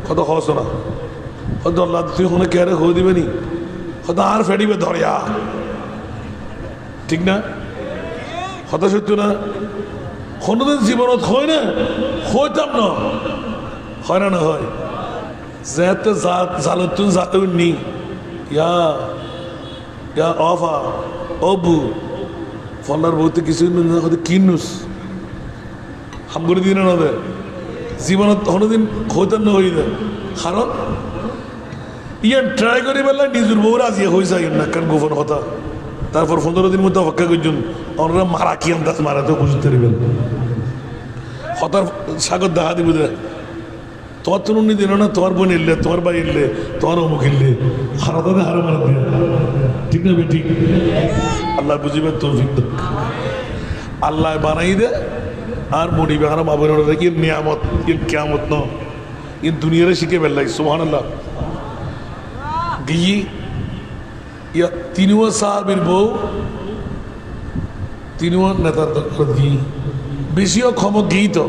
কত হস না হয়তো আল্লাহ তুই হনে কে হয়ে দিবে নি হয়তো আর ফেডিবে ধরিয়া ঠিক না হতা সত্য না কোনদিন জীবনত হয় না হইতাম না হয় না হয় যেতে জালতুন জাতুন নি ইয়া ইয়া অফা অবু ফলার বলতে কিছু হয়তো কিনুস হাম করে দিন না জীবনত কোনোদিন হইতাম না হই যায় কারণ ইয়ান ট্রাই করি বেলা নিজের বউ রাজি হয়ে যায় না কারণ গোপন কথা তারপর 15 দিন মধ্যে অপেক্ষা করছেন ওনারা মারা কি আন্দাজ মারাতে বুঝতে পারবেন হতার সাগর দেখা দিব তোমার তো উনি দিল না তোমার বোন এলে তোমার ভাই এলে তোমার অমুক এলে হারাতে হারা মারা দিয়ে ঠিক না বেঠিক আল্লাহ বুঝিবে তৌফিক দাও আল্লাহ বানাই দে আর মরিবে হারা মাবের ইর নিয়ামত ইর কিয়ামত ন ইর দুনিয়ারে শিখে বেল্লাই সুবহানাল্লাহ গিয়ে ইয়া তিনিও সাহাবীর বউ তিনিও নেতার দরকার গিয়ে বেশিও ক্ষম গিয়ে তো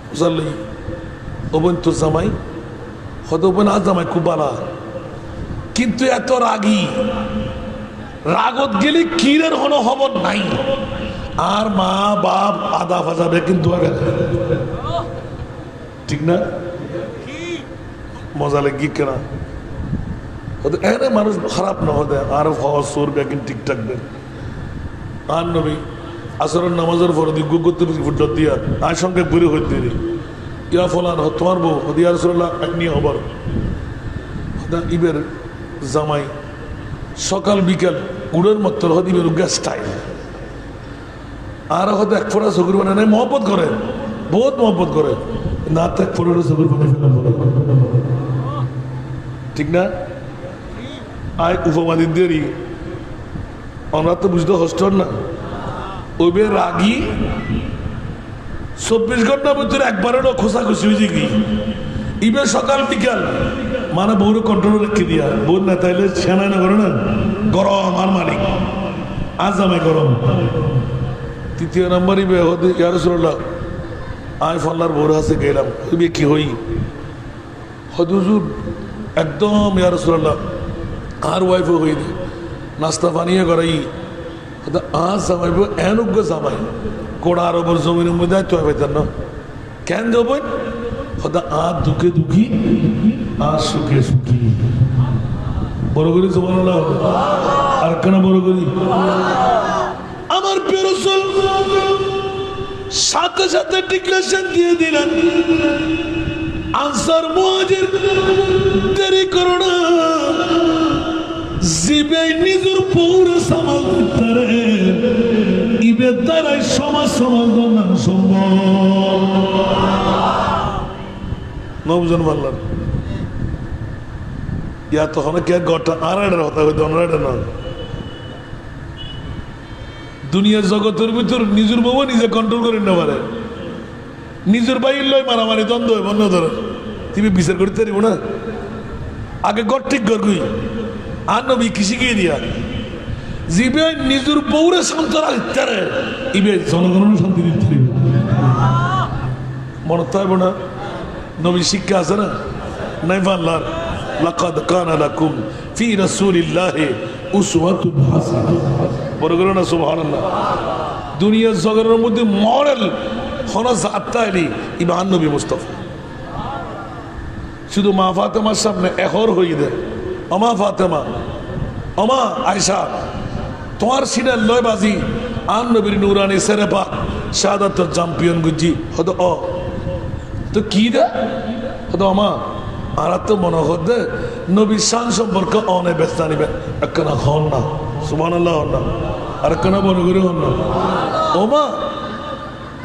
বুঝলি ওবেন তো জামাই হয়তো ওবেন আর জামাই খুব বালা কিন্তু এত রাগী রাগত গেলে কিরের হনো খবর নাই আর মা বাপ আদা ফাজাবে কিন্তু ঠিক না মজা লাগে কেনা এনে মানুষ খারাপ না হতে আর হওয়া সোর ব্যাকিং ঠিকঠাক দেন আর নবী আসরের নামাজের পর দিক করতে ফুট দিয়া আর সঙ্গে বুড়ি হইতে ইয়া ফলান তোমার বউ হদিয়া রসুল্লাহ এক নিয়ে হবার ইবের জামাই সকাল বিকাল উড়ের মতো হদিবের গ্যাস টাইম আর হয়তো এক ফোড়া চকুর বানায় নাই মহব্বত করে বহুত মহব্বত করে না তো এক ফোড়া চকুর বানায় ঠিক না আয় উপমাদি দেরি আমরা তো বুঝতে কষ্ট না ওইবে রাগি 24 ঘন্টার ভিতরে একবারেরও খোঁচাখুচি হয়েছে কি ইবে সকাল বিকাল মানে বউরে কন্ট্রোল রেখে দিয়া বউ না তাইলে সেনাই না করে না গরম আর মালিক আজ আমায় গরম তৃতীয় নম্বর ইবে হতে ইয়া রাসূলুল্লাহ আয় ফল্লার বউর হাসে গেলাম ইবে কি হই হজুর একদম ইয়া রাসূলুল্লাহ আর ওয়াইফও হই নাস্তা পানিয়ে করাই জামাইব এনুগ্য জামাই কোড়া আরবর জমিনের মধ্যে তো পাইতেন না কেন যাবেন দুঃখে দুঃখী আর সুখে সুখী বড় করি জমান আর কেন বড় করি আমার পেরসল সাথে সাথে ডিক্লারেশন দিয়ে দিলেন আনসার মুহাজির দেরি করো না জিবে নিজের পৌরে সামাল দিতে ইবে দ্বারাই সমাজ সমাধান না সম্ভব নবজন বললেন ইয়া তখন কে গটা আড়াইটার হতা হইতো অনারাইটা না দুনিয়ার জগতের ভিতর নিজের বউ নিজে কন্ট্রোল করে না পারে নিজের বাইর লয় মারামারি দ্বন্দ্ব হয় বন্ধ ধরে তুমি বিচার করতে পারিব না আগে গড় ঠিক করবি আর নবী কি শিখিয়ে দিয়া জিবে নিজের বউরে সন্তান ইত্যারে ইবে জনগণের শান্তি দিতে পারিব মনে থাকবো না নবী শিক্ষা আছে না নাই পারলার লাকাদ কানা লাকুম ফি রাসূলিল্লাহি উসওয়াতুন হাসানাহ বড় করে না সুবহানাল্লাহ দুনিয়ার জগতের মধ্যে মডেল হলো জাততাইলি ইমাম নবী মুস্তাফা শুধু মা ফাতেমার সামনে এহর হয়ে দেয় অমা ফাতেমা অমা আয়েশা তোমার সিনার লয় বাজি আন নবীর নুরানি সেরে পাক শাহাদাতের চ্যাম্পিয়ন গুজি হতো অ তো কি দে হতো অমা আর তো মনে হতে নবীর শান সম্পর্কে অনে ব্যস্ত নিবে একখানা হন না সুবহানাল্লাহ হন না আর একখানা মনে করে হন না ওমা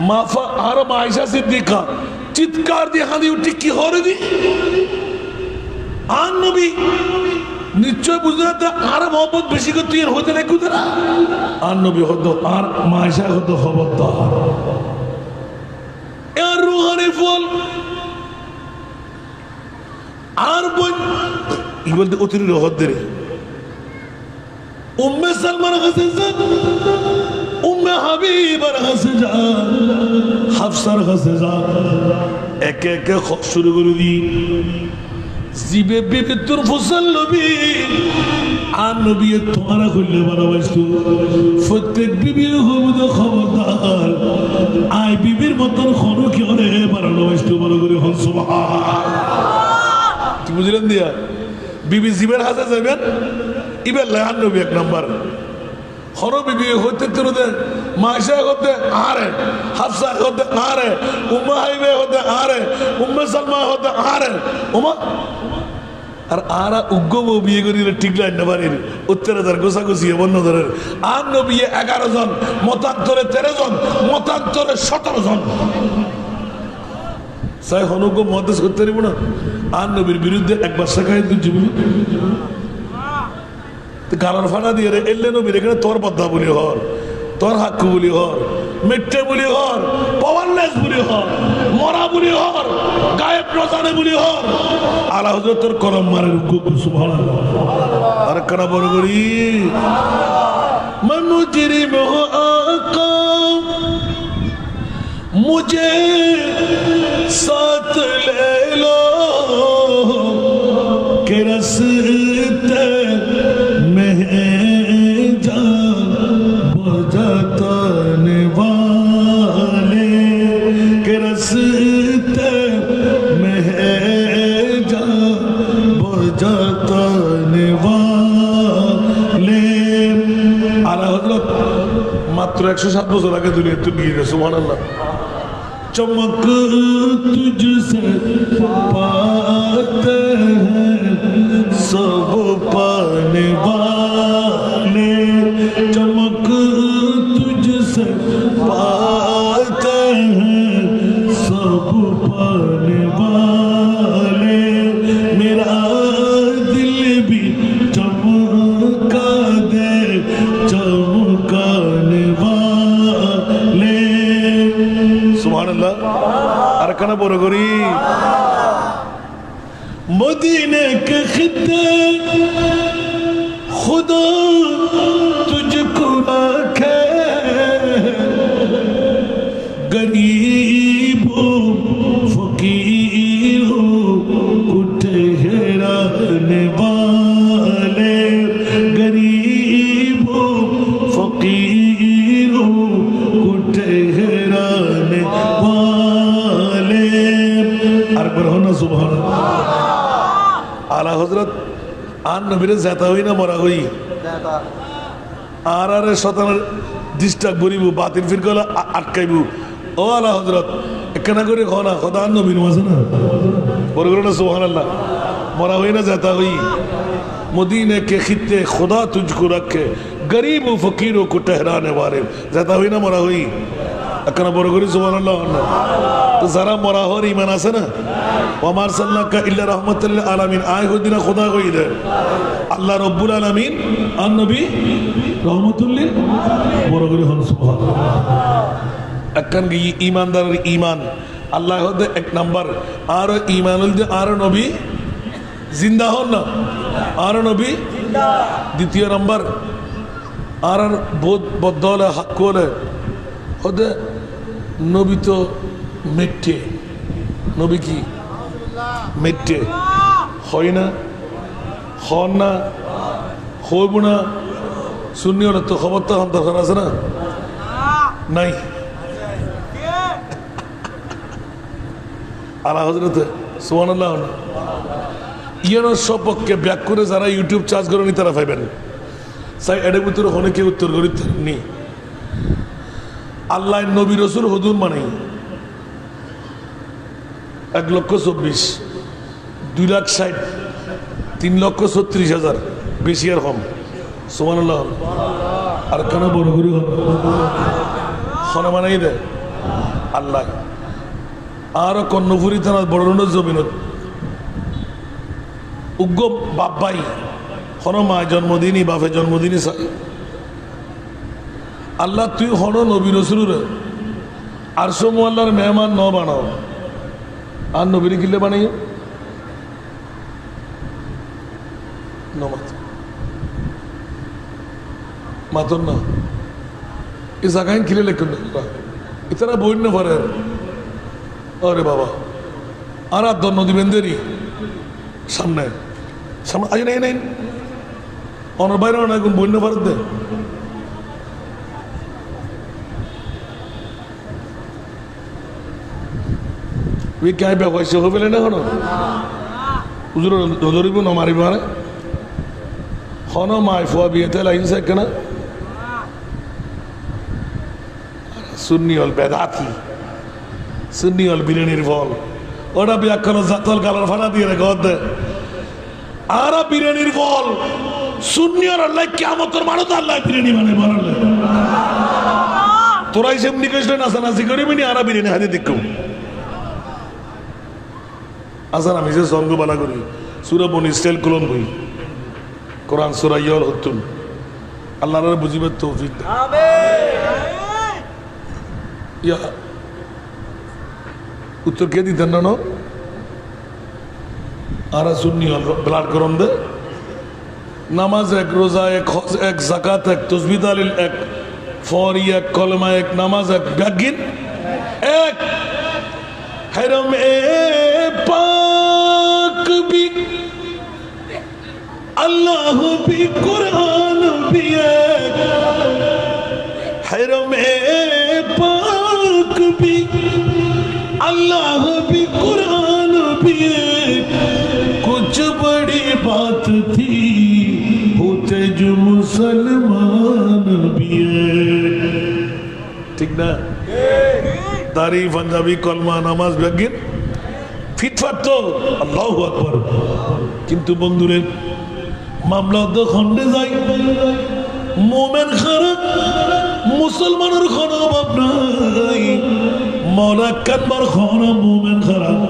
মাফা আর আয়েশা সিদ্দিকা চিৎকার দিয়ে হাঁদি উঠি কি হরে দি আর নবী নিশ্চয় বুঝতে আর মহব্বত বেশি করতে হতে না কুদে না আর নবী হতো আর মায়েশা হতো খবরদার আর রুহানি ফল আর বোন ই বলতে অতিরিক্ত হদ্দের উম্মে সালমার কাছে যান উম্মে হাবিবার কাছে যান হাফসার কাছে যান একে একে শুরু করে দিই জিবে বিবিতুর ফসল নবী আর নবী তোমারা করলে ভালোবাসতো প্রত্যেক বিবির হবুদ খবরদার আই বিবির মতন খনু কি অনেক ভালোবাসতো বড় করে হন সুবহানাল্লাহ কি বুঝলেন দিয়া বিবি জিবের হাতে যাবেন ইবের লাহান নবী এক নাম্বার হরো বিবি হতে তুরুদে মায়েশা হতে আরে হাফসা হতে আরে উম্মে হাবিবা হতে আরে উম্মে সালমা হতে আরে ওমা আর আরা উগ্র বিয়ে করিলে ঠিক লাইন না পারির উত্তরাধার গোসাগুছিয়ে বন্য ধরের আর নবী 11 জন মতান্তরে 13 জন মতান্তরে 17 জন সাই হনুগ্য মহাদেশ করতে পারিব না আর নবীর বিরুদ্ধে একবার শেখায় তুই জীবনী গালার ফাটা দিয়ে রে এলে নবীর এখানে তোর বদ্ধা বলি হর তোর হাক্কু বলি হর মিথ্যে বলি হর পাওয়ারলেস বলি হর মরা বলি হর গায়েব প্রজানে বলি হর আলা হুজুর তোর করম মারের সুবহানাল্লাহ আর কানা বড় করি মনুজিরি মোহ আকা মুঝে সাথ ले लो के रस्ते में जा बजाने वाले के रस्ते में जा बजाने वाले आला हजरत मात्र 107 বছর আগে দুনিয়া তো নিয়ে গেছে সুবহানাল্লাহ चमक तुझसे पाते हैं सब पाने वाले चमक तुझसे पाते हैं सब पाने वाले मेरा दिल भी चमका दे चमकाने वाले सुभानअल्लाह अरकाना बोलो गोरी मदीने के खिते खुदा तुझको रखे गरीब हो फकीर हो को ठहराने वाले गरीब हो फकीर একবার হন না সুবহানাল্লাহ। আলা হযরত আর নবীরে জেতা হই না মরা হই আর আরে শতানের ডিস্টার্ব করিব বাতিল ফিরকলা আটকাইব ও আলা হযরত একখানা করে খনা খোদা আর নবীর মাঝে না বড় করে না সুবহানাল্লাহ মরা হই না জেতা হই मदीने के खित्ते खुदा तुझको रखे गरीब फकीरों को ठहराने वाले जैता हुई ना मरा हुई अकना बरगरी सुबहानाल्लाह तो जरा मरा हो ईमान আছে না ওমার সাল্লাল্লাহু ইল্লা রাহমাতুল লিল আলামিন আয় হদিনা खुदा কইলে আল্লাহ রব্বুল আলামিন আর নবী রাহমাতুল লিল বরগরি হন সুবহানাল্লাহ একখান কি ঈমানদারের ঈমান আল্লাহ হদে এক নাম্বার আর ঈমানুল যে আর নবী জিন্দা হন না আর নবী দ্বিতীয় নম্বর আর বোধ বদলে হাক্কলে হদে নবী তো মেটে নবী কি মেটে হয় না হন না হইব না শূন্য তো খবর তো হন দরকার আছে না নাই আলা হযরত সুবহানাল্লাহ ইয়ানোর সপক্ষে ব্যাক করে যারা ইউটিউব চার্জ করেনি তারা পাইবেন সাই এর ভিতরে অনেকে উত্তর করি নি আল্লাহ নবী রসুল হুজুর মানে 1,24,000 2,60,000 3,36,000 বেশি আর কম সুবহানাল্লাহ আর কেন বড় করি হন মানাই দেয় আল্লাহ আর কর্ণপুরী থানা বড় জমিনত উগ্র বাপ্পাই হন মা জন্মদিনই বাপে জন্মদিনই চাই আল্লাহ তুই হন নবী রসুল আর সমু আল্লাহর মেহমান ন বানাও আর নবীর কিলে বানাই মাতন না এই জায়গায় কিলে লেখুন ইতারা বই না পারে আরে বাবা আর দন্ন দিবেন দেরি সামনে সামনে আজ নেই নেই অনার বাইরে অনেক বন্য ভারত দে তুই কে ব্যবহার হয়ে পেলে না কোনো উজুর ধরিব না মারিব আরে হন মাই ফুয়া বিয়েতে লাইনছে কেনা সুন্নি হল বেদাতি সুন্নি হল বিরিয়ানির ফল ওটা ব্যাখ্যান জাতল কালার ফাটা দিয়ে রেখে হতে আর বিরিয়ানির ফল সুন্নি আর আল্লাহ কিয়ামতের মানুষ আল্লাহ বিরিয়ানি মানে বানালে তোরাই সেমনি কষ্ট নাচানাচি করিবি নি আর বিরিয়ানি হাতে দেখুম আসান আমি যে সঙ্গ বালা করি সুরা বনি স্টাইল কুলন বই কোরআন সুরা ইয়াল হতুন আল্লাহর বুঝিবে তৌফিক ইয়া উত্তর কে দিতেন না আর সুন্নি ব্লাড গরম দে নামাজ এক রোজা এক হজ এক জাকাত এক তসবিহ তাহলিল এক ফরি এক কলমা এক নামাজ এক ব্যাগিন এক হরম এ পাক বি আল্লাহ বি কুরআন বি এক হরম এ পাক বি अल्लाह भी कुरान भी कुछ बड़ी बात थी होते जो मुसलमान भी ठीक ना दारी पंजाबी कलमा नामाज बेगिन फिटफाट तो আল্লাহু আকবার কিন্তু বন্ধুরে মামলা তো খন্ডে যাই মোমেন খারাপ মুসলমানের কোনো অভাব নাই মৌলা কানবার খানা মোমেন খারাপ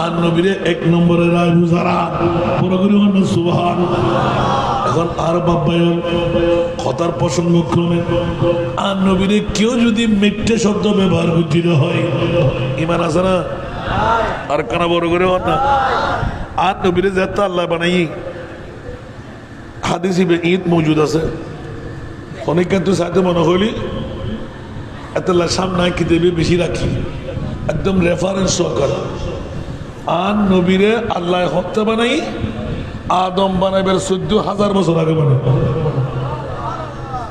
আর নবীরে এক নম্বরে রায় বুঝারা পুরোপুরি সুবহান এখন আর বাব্বায়ন কথার প্রসঙ্গ ক্রমে আর নবীরে কেউ যদি মিথ্যে শব্দ ব্যবহার করতে হয় ইমান আছে না আর কানা বড় করে না আর নবীরে যেটা আল্লাহ বানাই হাদিসে ঈদ মজুদ আছে অনেক কিন্তু সাথে মনে হইলি এতলা সামনে কি দেবে বেশি রাখি একদম রেফারেন্স সহকার আর নবীরে আল্লাহ হত্যা বানাই আদম বানাইবার 14,000 বছর আগে বানাই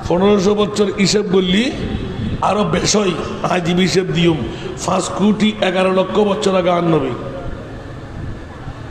1500 বছর হিসেব বললি আরো বেশই আজিব হিসেব দিউম 5 কোটি 11 লক্ষ বছর আগে আর নবী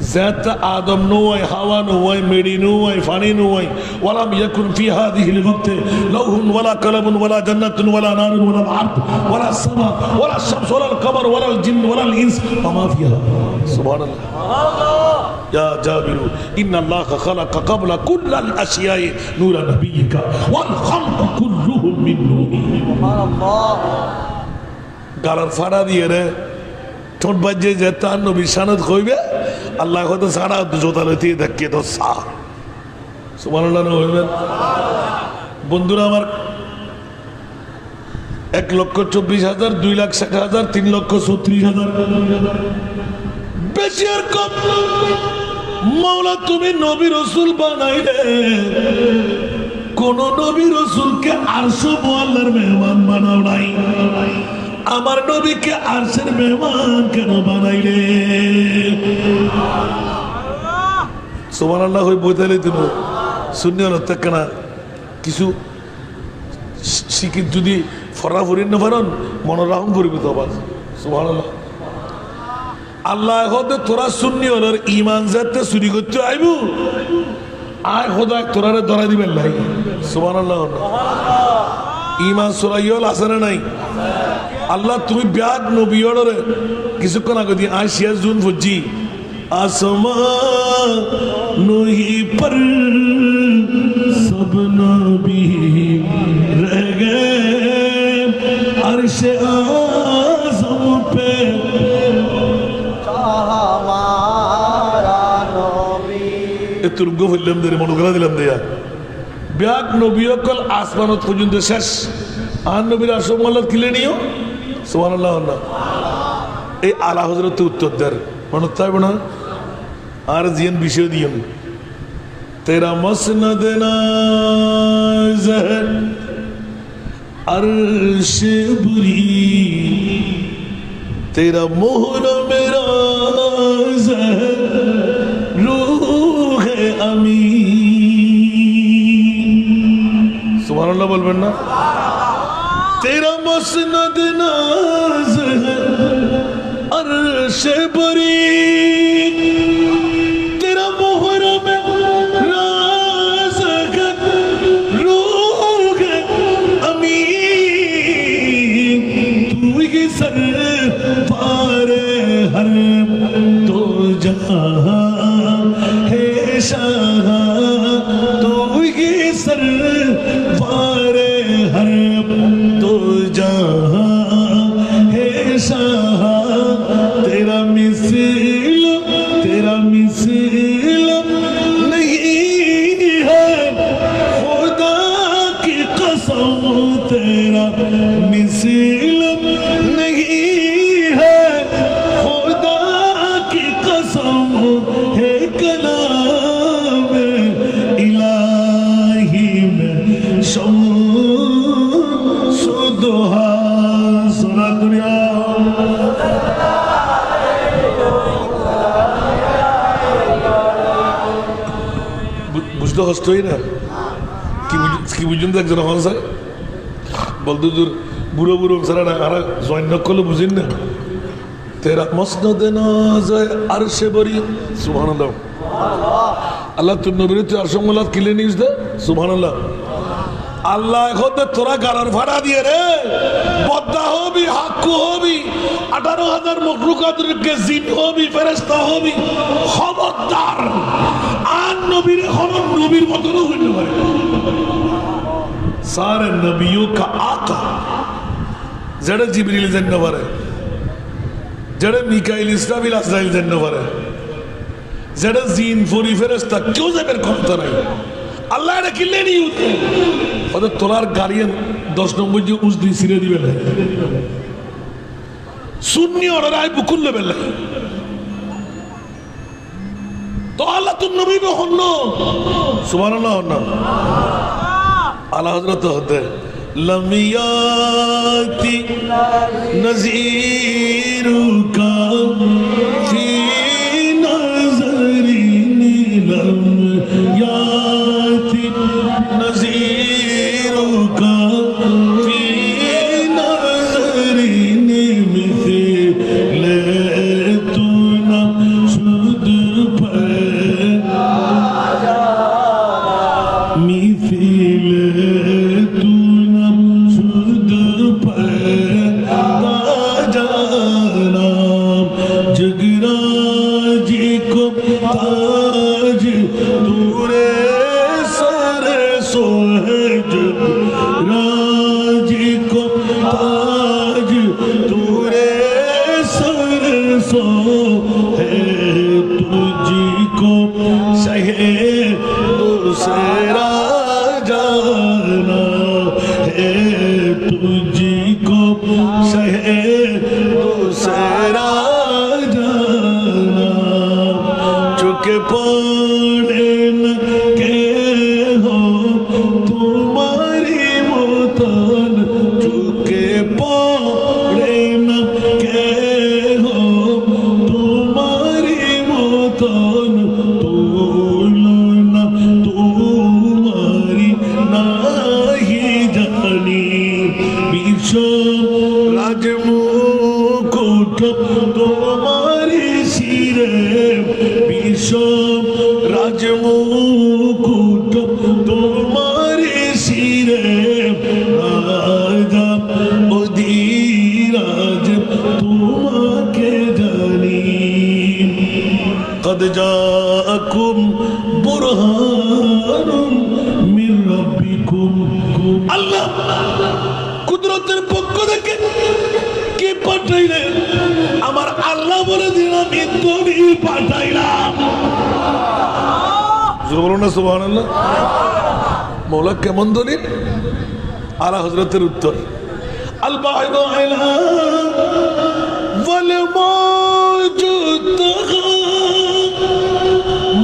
ذات آدم نوعي هوا نوعي ميري نوعي فاني نوعي ولم يكن في هذه الوقت لوح ولا قلم ولا جنة ولا نار ولا الأرض ولا السماء ولا الشمس ولا القمر ولا الجن ولا الإنس وما فيها سبحان الله يا جابر إن الله خلق قبل كل الأشياء نور نبيك والخلق كلهم من نوره سبحان الله গালার ফাড়া দিয়ে রে ঠোঁট বাজে যে তার নবী শানত কইবে আল্লাহ হয়তো সারা জোতা লইতে দেখে তো সা সুবহানাল্লাহ হইবেন বন্ধুরা আমার 1,24,000 2,60,000 3,36,000 বেশি আর কম মাওলা তুমি নবী রাসূল বানাইলে কোন নবী রাসূলকে আরশ মুআল্লার মেহমান বানাও নাই আমার নবীকে আরশের মেহমান কেন বানাইলে সুবহানাল্লাহ হই বইতালে তুমি শূন্য হতে কেন কিছু শিক্ষিত যদি ফরা ফরিন না পারেন মনোরাহম করিবে তো আবার সুবহানাল্লাহ আল্লাহ হতে তোরা শূন্য হল ইমান যাতে চুরি করতে আইব আয় খোদা তোরারে ধরা দিবেন নাই সুবহানাল্লাহ ইমান চোরাইল আছে না নাই আল্লাহ তুমি ব্যাগ নবী অর্ডারে কিছুক্ষণ আগে দিয়ে আয় 6 জুন ফজি আসমান নহি পর সব নবী রহ গয়ে আরশ আযম পে হামারা নবী এতুর্গ হইলাম দে মনোগ্রা দিলাম দেয়া ব্যাগ নবী অকল আসমানত পর্যন্ত শেষ আর নবীর আরশ মাল্লাত কিলে নিও সুবহানাল্লাহ এই আলা হযরত উত্তর দের মনে তাইব না আর জিন বিষয় দিয়েন তেরা মসনদ নাজ আরশ বুরি তেরা মোহর মেরা রূহ আমিন সুবহানাল্লাহ বলবেন না तेरा मसनद नाज अर्श बरी तेरा मुहर्रम राज रूह अमीन तू ही सर पारे हर तो जहां है शाह तू ही सर पारे हर तेरा मिसल नहीं है खुदा की कसम तेरा मिसल नहीं है खुदा की कसम है कलाम इलाही में शम्स दुहा सुना दुनिया বুঝতে কষ্ট হয় না কি বুঝুন তো একজন হল স্যার বলতো দূর বুড়ো বুড়ো সারা না আর জয়েন করলে বুঝেন না তেরা মসনদ নাজ আরশে বরি সুবহানাল্লাহ আল্লাহ তুই নবীর তুই আরশ মাল্লাত কিলে নিস দে সুবহানাল্লাহ আল্লাহ এখন তোরা গালার ভাড়া দিয়ে রে বদ্দা হবি হাক্কু হবি 18,000 মখলুকাতকে জিন হবি ফেরেশতা হবি খবরদার আর নবীর হরম নবীর মতন হইল পারে সারে নবিयों का आका জড় জিবরিল জান্ন পারে জড় মিকাইল ইসরাফিল আজরাইল জান্ন পারে জড় জিন ফরি ফেরেশতা কেউ যাবে ক্ষমতা নাই আল্লাহ এটা কিনলে নি ওদের তোলার গাড়িয়ান 10 নম্বর যে উজদি ছিঁড়ে দিবে না সুন্নি অর্ডার আই বুকুল লেবেল নাই তো আল্লাহ তুন নবী হন সুবহানাল্লাহ হন আলা হযরত হতে লমিয়াতি নজিরুকা ফি নজরি নীলম नज़ीरुका फी नज़री मिथले तू न शुद सो है तुझको सहे दूसरा जाना है तुझको सहे दूसरा जाना चुके पड़े न के हो तुम्हारी मुतान चुके पड़े न के हो तुम्हारी मुतान तुलना तुम्हारी नाही जानी विश्व राजमुकुट तुम्हारी सिरे विश्व राजमुकुट तुम्हारी सिरे राजा অধিরাজ তোমাকে জানি قد جاءكم برهان من ربكم আল্লাহ কুদরতের পক্ষ থেকে কে পাঠাইলেন আমার আল্লাহ বলে দিলাম ইত্তরি পাঠাইলাম জোরে বলুন না সুবহানাল্লাহ মওলা কেমন দলিল আলা হযরতের উত্তর আল বাহিদু আলা ওয়াল মওজুদ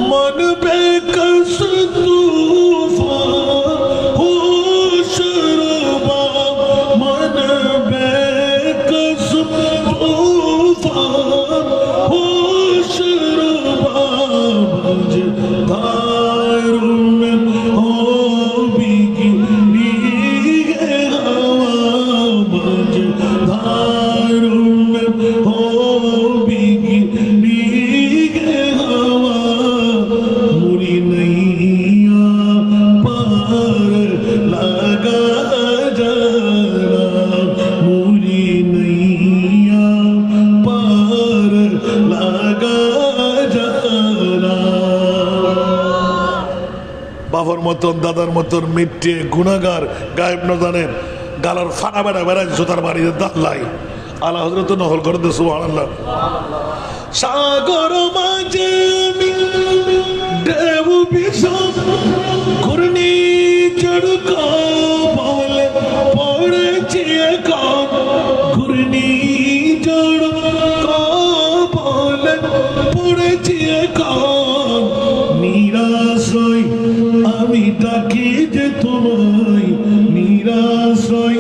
मन बेकस तूफान होशरुबा मन बेकस तूफान होशरुबा मुझे दायरों में हो बिगड़ी है हवा मुझे दायरों में हो बिगड़ी है हवा मुरी नैया पार लगा जाना मुरी नैया पार लगा जाना বাবার মতন দাদার মতন মিট্টে গুনাহগার গায়েব না জানেন গালার ফাটা বেড়া বেড়ায় জোতার বাড়িতে দাল্লাই আলা হযরত নহল করে দে সুবহানাল্লাহ সাগর মাঝে দেব বিষম ঘূর্ণি চড়কা বলে পড়েছি এখন ঘূর্ণি চড়কা বলে পড়েছি এখন নিরাশ্রয় আমি ডাকি যে তোমায় নিরাশ্রয়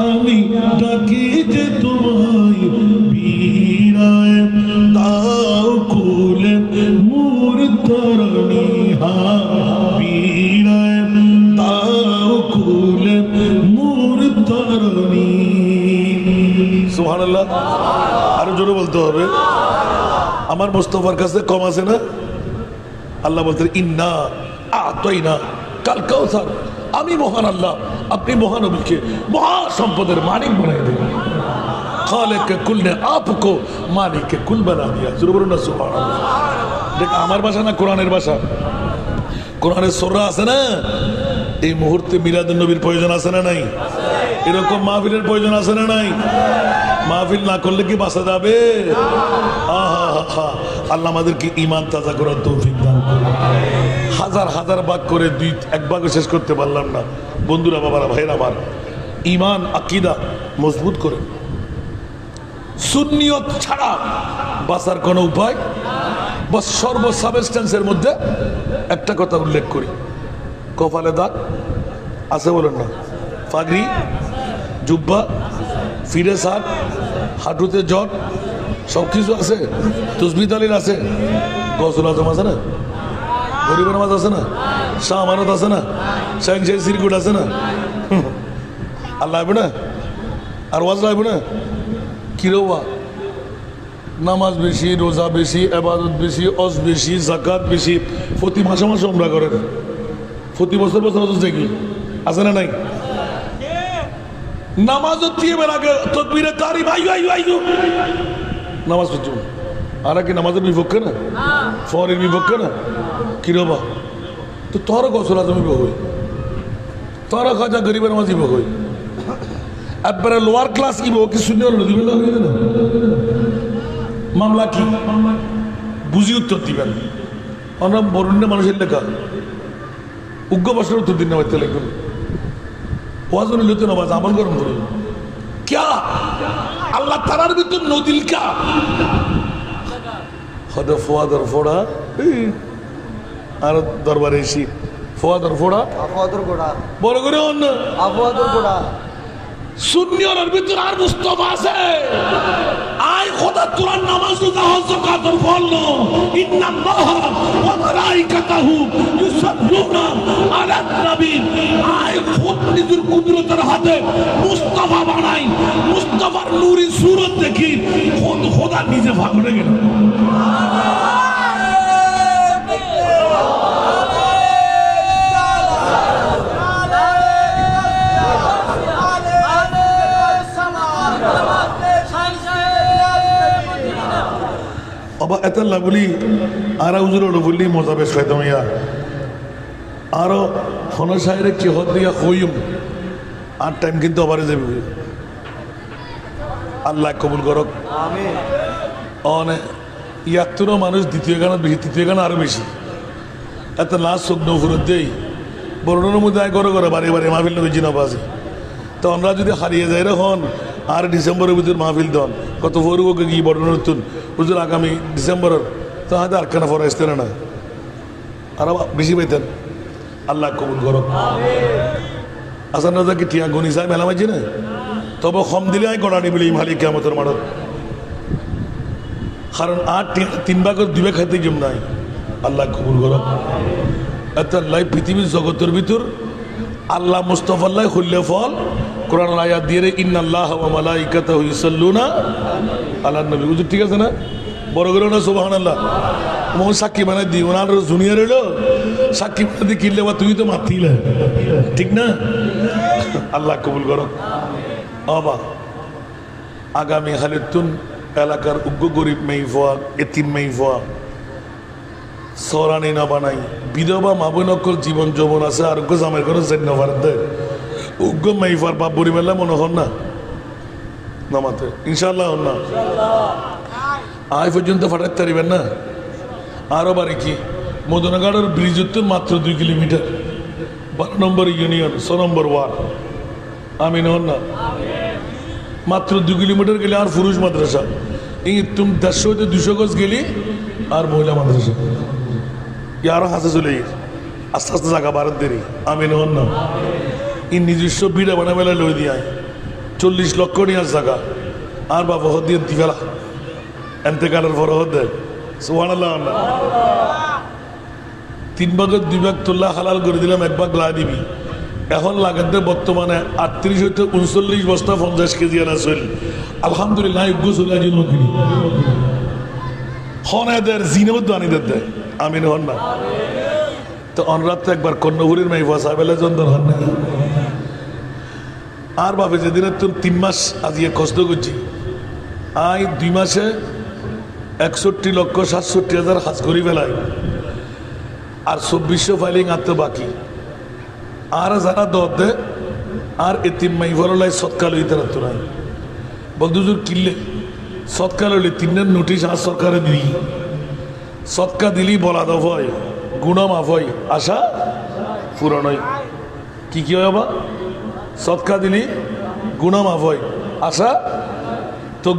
আমি ডাকি যে তোমায় বীরায় দাও কুলে মোর তরণী হা বীরায় দাও কুলে মোর তরণী সুবহানাল্লাহ আরো জোরে বলতে হবে আমার মুস্তাফার কাছে কম আছে না আল্লাহ বলতেন ইন্না আতাইনা কাল কাউসার আমি মহান আল্লাহ আপনি মহানবীকে মহা সম্পদের মালিক বানিয়ে দিলেন খালেক কুল ने आपको मालिक कुल बना दिया জোরে বলুন না সুবহানাল্লাহ দেখ আমার ভাষা না কোরআনের ভাষা কোরআনের সূরা আছে না এই মুহূর্তে মিলাদুন নবীর প্রয়োজন আছে না নাই এরকম মাহফিলের প্রয়োজন আছে না নাই মাহফিল না করলে কি বাঁচা যাবে আল্লাহ আমাদেরকে ঈমান তাজা করার তৌফিক দান করুন হাজার হাজার ভাগ করে এক ভাগও শেষ করতে পারলাম না বন্ধুরা বাবারা ভাইরা আমার ঈমান আকীদা মজবুত করে সুন্নিয়ত ছাড়া বাঁচার কোনো উপায় বা সর্ব সাবস্টেন্সের মধ্যে একটা কথা উল্লেখ করি কপালে দাগ আছে বলেন না পাগড়ি জুব্বা ফিরে সার হাঁটুতে জট সব কিছু আছে তসবিহ তালিল আছে গসল আজম আছে না গরিবের নামাজ আছে না শাহ আমানত আছে না শাহ সিরকুট আছে না আল্লাহ আইব না আর ওয়াজ আইব না কিরোয়া নামাজ বেশি রোজা বেশি ইবাদত বেশি অজ বেশি যাকাত বেশি প্রতি মাসে মাসে উমরা করেন প্রতি বছর বছর হজ দেখি আছে না নাই নামাজ দিয়ে আগে তকবীরে তারিম আইয়ু আইয়ু আইয়ু নামাজ পড়ছো আর কি নামাজের বিপক্ষে না ফরের বিপক্ষে না কিরোবা তো তোর গসল আজমি বই তোর খাজা গরিবের নামাজ বই একবারে লোয়ার ক্লাস কি বউ কি শূন্য দিবে না মামলা কি বুঝি উত্তর দিবেন। আমরা বরুণ্য মানুষের লেখা উগ্র বছর উত্তর দিন না বাড়তে লিখুন ওয়াজন লিখতে না বাজ আমল গরম করুন ক্যা আল্লাহ তারার ভিতর নদীল ক্যা হদ ফোয়াদর ফোড়া আর দরবারে এসি ফোয়াদর ফোড়া বড় করে অন্য সুন্নিয়র ভিতর আর মুস্তাফা আছে আয় খোদা তোরা নামাজ রোজা হজ যাকাতের ফল নো ইন্নাল্লাহা ওয়া মালাইকাতাহু ইউসাল্লুনা আলান নবী আয় খোদ নিজের কুদরতের হাতে মুস্তাফা বানাই মুস্তাফার নূরি সুরত দেখি খোদা নিজে ভাগড়ে গেল এতলা বলি আর উজুর বললি মজা বেশ খাইতাম ইয়া আরো ফোন সাইরে কি হদ দিয়া কইম আর টাইম কিন্তু আবার যাবে আল্লাহ কবুল করক আমিন অনে ইয়াত্তর মানুষ দ্বিতীয় গান বেশি তৃতীয় গান আরো বেশি এত লাশ চোখ নফুরত দেই বরণের মধ্যে আয় করে বাড়ি বাড়ি মাহফিল নবী জিনা বাজে তো আমরা যদি হারিয়ে যাই রে হন আর ডিসেম্বরের ভিতর মাহফিল দন কত ফরুকে গিয়ে বর্ণনা নতুন বুঝলেন আগামী ডিসেম্বরের তো হাতে আর কেন ফর আসতেন না আর বেশি পাইতেন আল্লাহ কবুল করো আসান রাজা কি টিয়া গনি সাহেব মেলা মাঝি না তবে কম দিলে আয় গড়ানি বলি মালিক কেমতের মারত কারণ আর 3 ভাগের 2 ভাগ খাইতে জম নাই আল্লাহ কবুল করো এত লাই পৃথিবীর জগতের ভিতর আল্লাহ মুস্তফাল্লাহ খুললে ফল কোরআন আয়াত দিয়ে রে ইন্নাল্লাহা ওয়া মালাইকাতাহু ইউসাল্লুনা আলান নবী বুঝু ঠিক আছে না বড় করে না সুবহানাল্লাহ মোহন সাক্ষী বানাই দি ওনার জুনিয়র হলো সাক্ষী বানাই দি কিনলে বা তুই তো মাতিলে ঠিক না আল্লাহ কবুল করো বাবা আগামী হালিতুন এলাকার উগ্র গরিব মেইফা এতিম মেইফা সরানি না বানাই বিধবা মাবনকল জীবন যৌবন আছে আর জামের করে জেন্য ভারতে উগ্র মাইফার বাপ বড়ি মেলা মনে হন না নামাতে ইনশাল্লাহ হন না আয় পর্যন্ত ফাটাতে পারিবেন না আরো বাড়ি কি মদনাগাড়ের ব্রিজ উত্তর মাত্র 2 কিলোমিটার 12 নম্বর ইউনিয়ন 6 নম্বর ওয়ার্ড আমিন হন না মাত্র 2 কিলোমিটার গেলে আর পুরুষ মাদ্রাসা এই তুমি 150 হইতে 200 গজ গেলি আর মহিলা মাদ্রাসা আরো হাতে চলে আস্তে আস্তে জায়গা বাড়ার দেরি আমিন হন না এই নিজস্ব বিড়া বানা বেলা লই দিয়ে 40 লক্ষ নিয়ে জায়গা আর বাবা হদ দিয়ে দিফেলা এতেকালের পর হদ দেয় সুবহানাল্লাহ 3 ভাগের 2 ভাগ তোল্লা হালাল করে দিলাম 1 ভাগ লা দিবি এখন লাগাতে বর্তমানে 38 হইতে 39 বস্তা 50 কেজি আনা চল আলহামদুলিল্লাহ চলে আজি নকিনি হনাদের জিনেও দানি দিতে আমিন হন না তো অনরাত একবার কন্যাপুরীর মাই বসা বেলা যন্তর হন না আর বাপে যেদিন তুমি 3 মাস আজকে কষ্ট করছি আই 2 মাসে 61,67,000 হাজ করি বেলায় আর 2400 ফাইলিং আনতে বাকি আর যারা দর দে আর এতিম মাই ভরলাই সৎকাল হইতে রাখতো নাই বন্ধুজুর কিনলে সৎকাল হইলে 3 নোটিশ আর সরকারে দিই সৎকা দিলি বলা দফ হয় গুণা মাফ হয় আশা পূরণ হয় কি হয় বাবা সৎকা দিলি গুণা মাফ হয় আশা তো